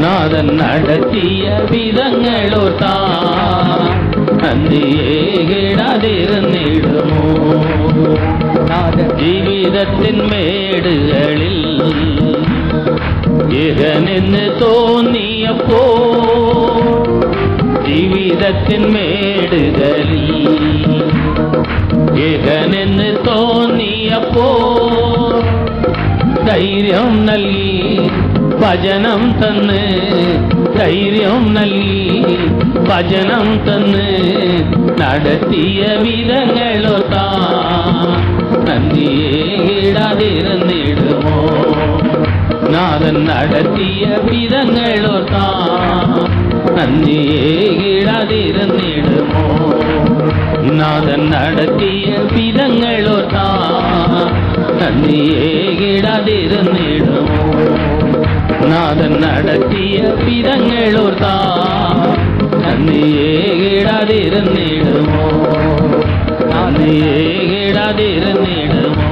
நாதன் நடத்திய விதங்களோ தான் நன்றி ஏகிடாதிருந்திடுமோ ஜீவிதத்தின் மேடுகளில் ஏகனென்னு தோன்றியப்போ ஜீவிதத்தின் மேடுகளில் ஏகனென்னு தோன்றியப்போ தைரியம் நல்கி பஜனம் தன்னு தைரியம் நல்கி பஜனம் தன்னு நடத்திய விதங்களோ தான் நன்றி ஏகிடாதிருந்திடுமோ நாதன் நடத்திய விதங்களோ தான் நன்றி ஏகிடாதிருந்திடுமோ நாதன் நடத்திய விதங்களோ தான் நன்றி ஏகிடாதிருந்திடுமோ நாதன் நடத்திய விதங்களோ தான் நன்றி ஏகிடாதிருந்திடுமோ நன்றி ஏகிடாதிருந்திடுமோ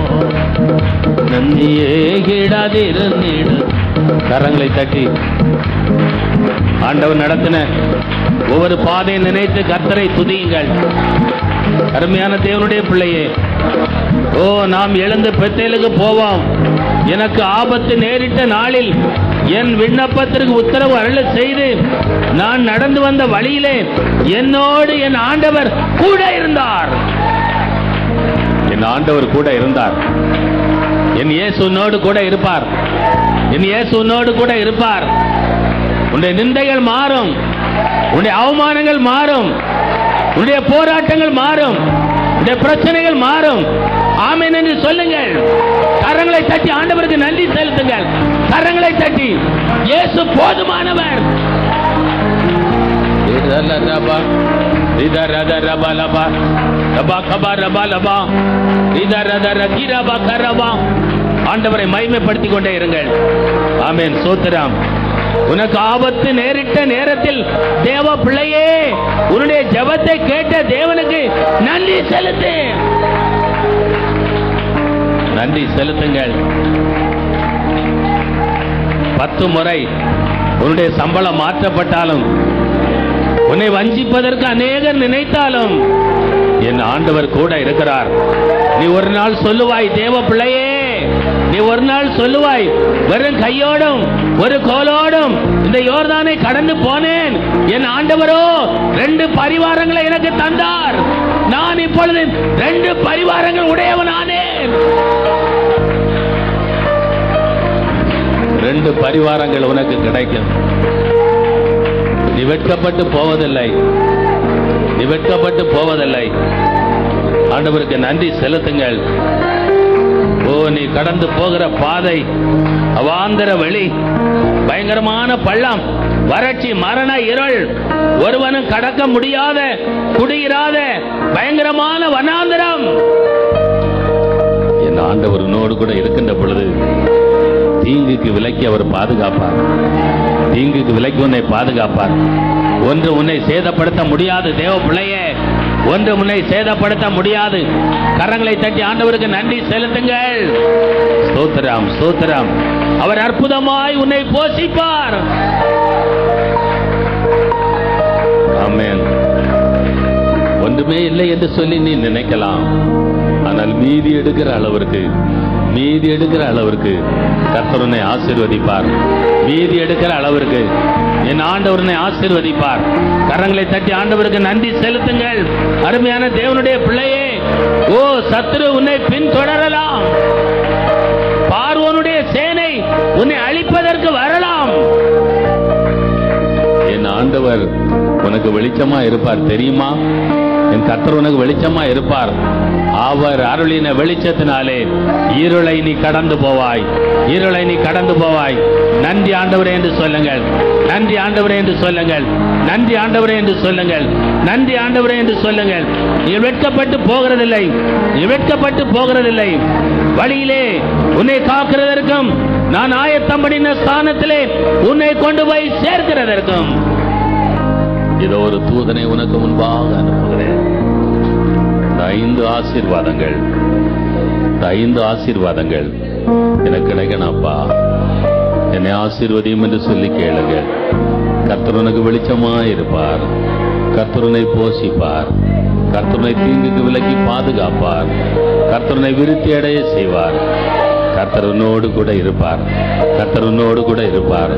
நன்றி ஏகிடாதிருந்திடும். கரங்களை தட்டி ஆண்டவர் நடத்தின ஒவ்வொரு பாதையை நினைத்து கர்த்தரை துதியுங்கள். அருமையான தேவனுடைய பிள்ளையே, ஓ நாம் எழுந்து பெத்தேலுக்கு போவோம். எனக்கு ஆபத்து நேரிட்ட நாளில் என் விண்ணப்பத்திற்கு உத்தரவு அருள செய்து நான் நடந்து வந்த வழியிலே என்னோடு என் ஆண்டவர் கூட இருந்தார். என் ஆண்டவர் கூட இருந்தார். என் இயேசு உன்னோடு கூட இருப்பார். என் இயேசு உன்னோடு கூட இருப்பார். உன்னுடைய நிந்தைகள் மாறும், உன்னுடைய அவமானங்கள் மாறும், உன்னுடைய போராட்டங்கள் மாறும், உன்னுடைய பிரச்சனைகள் மாறும். ஆமென் என்று சொல்லுங்கள். கரங்களை தட்டி ஆண்டவருக்கு நன்றி செலுத்துங்கள். கரங்களை தட்டி இயேசு போதுமானவர். ஆண்டவரை மகிமைப்படுத்திக் கொண்டே இருங்கள். ஆமென். சோத்திரம். உனக்கு ஆபத்து நேரிட்ட நேரத்தில் தேவ பிள்ளையே, உன்னுடைய ஜெபத்தை கேட்ட தேவனுக்கு நன்றி செலுத்து. நன்றி செலுத்துங்கள். 10 முறை உன்னுடைய சம்பளம் மாற்றப்பட்டாலும், உன்னை வஞ்சிப்பதற்கு அநேகர் நினைத்தாலும், என் ஆண்டவர் கூட இருக்கிறார். நீ ஒரு நாள் சொல்லுவாய், தேவ பிள்ளையே, நீ ஒரு நாள் சொல்லுவாய், வெறும் கையோடும் ஒரு கோலோடும் இந்த யோர்தானை கடந்து போனேன். என் ஆண்டவரோ 2 பரிவாரங்களை எனக்கு தந்தார். நான் இப்பொழுது 2 பரிவாரங்கள் உடையவனானேன். 2 பரிவாரங்கள் உனக்கு கிடைக்கும். நீ வெட்கப்பட்டு போவதில்லை. நீ வெட்கப்பட்டு போவதில்லை. ஆண்டவருக்கு நன்றி செலுத்துங்கள். ஓ, நீ கடந்து போகிற பாதை அவாந்தர வெளி, பயங்கரமான பள்ளம், வறட்சி, மரண இருள், ஒருவனும் கடக்க முடியாத குடியிராத பயங்கரமான வனாந்தரம். என் ஆண்டவர் உன்னோடு கூட இருக்கின்ற பொழுது தீங்குக்கு விலக்கி அவர் பாதுகாப்பார். தீங்குக்கு விலக்கி உன்னை பாதுகாப்பார். ஒன்று உன்னை சேதப்படுத்த முடியாது. தேவ பிள்ளையே, ஒன்று உன்னை சேதப்படுத்த முடியாது. கரங்களை தட்டி ஆண்டவருக்கு நன்றி செலுத்துங்கள். ஸ்தோத்திரம், ஸ்தோத்திரம். அவர் அற்புதமாய் உன்னை போஷிப்பார். ஆமென். ஒன்றுமே இல்லை என்று சொல்லி நீ நினைக்கலாம். ஆனால் மீதி எடுக்கிற அளவிற்கு கர்த்தர் உன்னை ஆசீர்வதிப்பார். மீதி எடுக்கிற அளவிற்கு என் ஆண்டவர் உன்னை ஆசீர்வதிப்பார். கரங்களை தட்டி ஆண்டவருக்கு நன்றி செலுத்துங்கள். அருமையான தேவனுடைய பிள்ளையே, ஓ, சத்துரு உன்னை பின்தொடரலாம். பார்வோனுடைய சேனை உன்னை அழிப்பதற்கு வரலாம். என் ஆண்டவர் உனக்கு வெளிச்சமா இருப்பார். தெரியுமா? என் கர்த்தர் உனக்கு வெளிச்சமா இருப்பார். அவர் அருளின வெளிச்சத்தினாலே இருளை நீ கடந்து போவாய். இருளை நீ கடந்து போவாய். நன்றி ஆண்டவரே என்று சொல்லுங்கள். நன்றி ஆண்டவரே என்று சொல்லுங்கள். நன்றி ஆண்டவரே என்று சொல்லுங்கள். நன்றி ஆண்டவரே என்று சொல்லுங்கள். நீ வெட்கப்பட்டு போகிறதில்லை. நீ வெட்கப்பட்டு போகிறதில்லை. வழியிலே உன்னை காக்கிறதற்கும் நான் ஆயத்தம் பண்ணின ஸ்தானத்திலே உன்னை கொண்டு போய் சேர்க்கிறதற்கும் இதோ ஒரு தூதனை உனக்கு முன்பாக அனுப்புகிறேன். 5 ஆசீர்வாதங்கள், 5 ஆசீர்வாதங்கள் எனக்கு கிடைக்கணப்பா, என்னை ஆசீர்வதியும் என்று சொல்லி கேளுங்க. கர்த்தர் உனக்கு வெளிச்சமா இருப்பார். கர்த்தர் உன்னை போஷிப்பார். கர்த்தர் உன்னை தீங்குக்கு விலக்கி பாதுகாப்பார். கர்த்தர் உன்னை விருத்தி அடைய செய்வார். கர்த்தர் உன்னோடு கூட இருப்பார். கர்த்தர் உன்னோடு கூட இருப்பார்.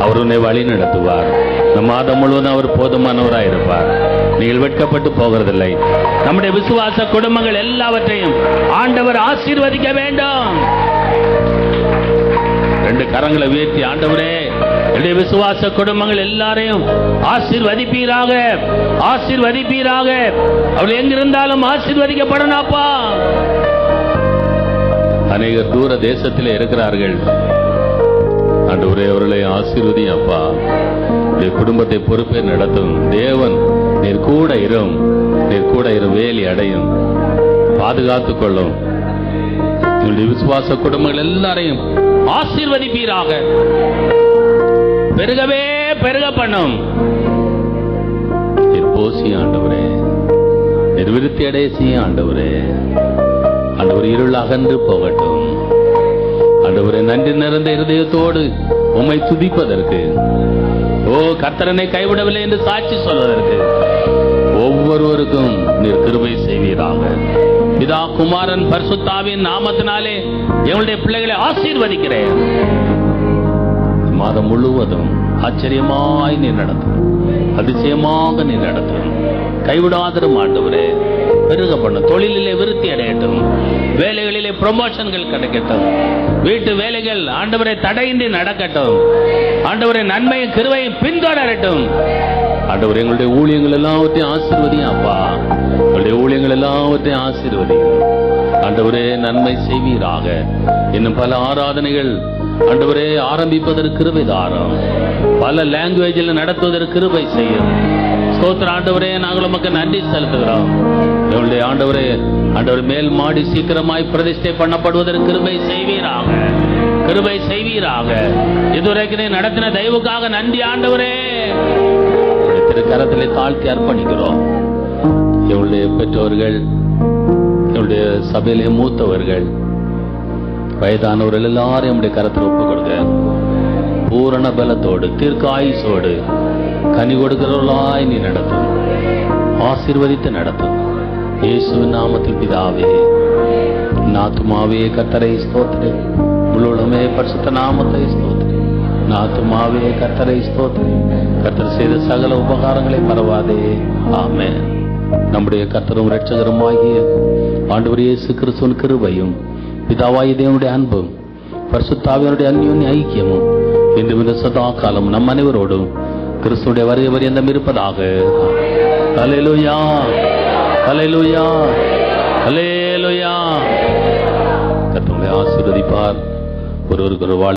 அவர் உன்னை வழி நடத்துவார். நம் மாதம் முழுவதும் அவர் போதுமானவராய் இருப்பார். நீங்கள் வெட்கப்பட்டு போகிறதில்லை. நம்முடைய விசுவாச குடும்பங்கள் எல்லாவற்றையும் ஆண்டவர் ஆசீர்வதிக்க வேண்டும். 2 கரங்களை உயர்த்தி, ஆண்டவரே, என்னுடைய விசுவாச குடும்பங்கள் எல்லாரையும் ஆசீர்வதிப்பீராக, ஆசீர்வதிப்பீராக. அவர்கள் எங்கிருந்தாலும் ஆசீர்வதிக்கப்படனாப்பா. அநேகர் தூர தேசத்திலே இருக்கிறார்கள். ஆண்டவரே, அவர்களை ஆசீர்வதியும் அப்பா. குடும்பத்தை பொறுப்பே நடத்தும் தேவன். நீர் கூட இரும். நீர் கூட இரும். வேலி அடையும், பாதுகாத்துக் கொள்ளும். உங்களுடைய விசுவாச குடும்பங்கள் எல்லாரையும் ஆசீர்வதிப்பீராக. பெருகவே பெருக பண்ணும். நீர் போசி ஆண்டவரே. நீர் விருத்தி அடைய செய்ய ஆண்டவரே. ஆண்டவர் இருள் அகன்று போகட்டும். ஆண்டவரே, நன்றி நிறைந்த இருதயத்தோடு உம்மை துதிப்பதற்கு, ஓ, கர்த்தரனை கைவிடவில்லை என்று சாட்சி சொல்வதற்கு ஒவ்வொருவருக்கும் நீர் கிருபை செய்வீராக. பிதா, குமாரன், பரிசுத்தாவின் நாமத்தினாலே எங்களுடைய பிள்ளைகளை ஆசீர்வதிக்கிறேன். மாதம் முழுவதும் ஆச்சரியமாய் நீர் நடத்தும். அதிசயமாக நீர் நடத்தும். கைவிடாதிரும் ஆண்டவரே. பெருக பண்ணும். தொழிலிலே விருத்தி அடையட்டும். வேலைகளிலே ப்ரமோஷன்கள் கிடைக்கட்டும். வீட்டு வேலைகள் ஆண்டவரை தடையின்றி நடக்கட்டும். ஆண்டவரை நன்மையும் கிருபையும் பின்தொடரட்டும். ஆண்டவர், எங்களுடைய ஊழியங்கள் எல்லாவற்றையும் ஆசீர்வதியும் அப்பா. எங்களுடைய ஊழியங்கள் எல்லாவற்றையும் ஆசீர்வதியும் ஆண்டவரே. நன்மை செய்வீராக. இன்னும் பல ஆராதனைகள் ஆண்டவரே ஆரம்பிப்பதற்கு கிருபை தாரும். பல லாங்குவேஜில் நடத்துவதற்கு கிருபை செய்யும். ஸ்தோத்திர ஆண்டவரே, நாங்கள் உமக்கு நன்றி செலுத்துகிறோம். எங்களுடைய ஆண்டவரே, ஆண்டவர் மேல் மாடி சீக்கிரமாய் பிரதிஷ்டை பண்ணப்படுவதற்கு கிருபை செய்வீராக. கிருபை செய்வீராக. இதுவரைக்கும் நடத்தின தயவுக்காக நன்றி ஆண்டவரே. திருக்கரத்திலே தாழ்த்தி அர்ப்பணிக்கிறோம். எங்களுடைய பெற்றோர்கள், எங்களுடைய சபையிலே மூத்தவர்கள், வயதானவர்கள் எல்லாரும் நம்முடைய கரத்தில் ஒப்புக் கொடுங்க. பூரண பலத்தோடு, தீர்க்காயுசோடு, கனி கொடுக்கிறவர்களாய் நீ நடத்தும். ஆசீர்வதித்து நடத்தும். இயேசுவின் நாமத்தில் பிதாவே. நாத்துமாவே கர்த்தரை ஸ்தோத்திரி. முழுவதுமே பரிசுத்த நாமத்தை ஸ்தோத்திரி. நாத்துமாவே கர்த்தரை ஸ்தோத்திரி. கர்த்தர் செய்த சகல உபகாரங்களை மறவாதே. ஆமென். நம்முடைய கர்த்தரும் இரட்சகருமாகிய ஆண்டவர் இயேசு கிறிஸ்துவின் கிருபையும், பிதாவாகிய தேவனுடைய அன்பும், பரிசுத்த ஆவியானவருடைய அன்யோன்ய ஐக்கியமும் இன்றும் இந்த சதா காலம் நம் அனைவரோடும் கிறிஸ்துடைய வருகை பரியந்தம் இருப்பதாக. அல்லேலூயா, அல்லேலூயா, அல்லேலூயா. கர்த்தருடைய ஆசீர்வதிப்பார். ஒருவருக்கு ஒரு வாழ்த்து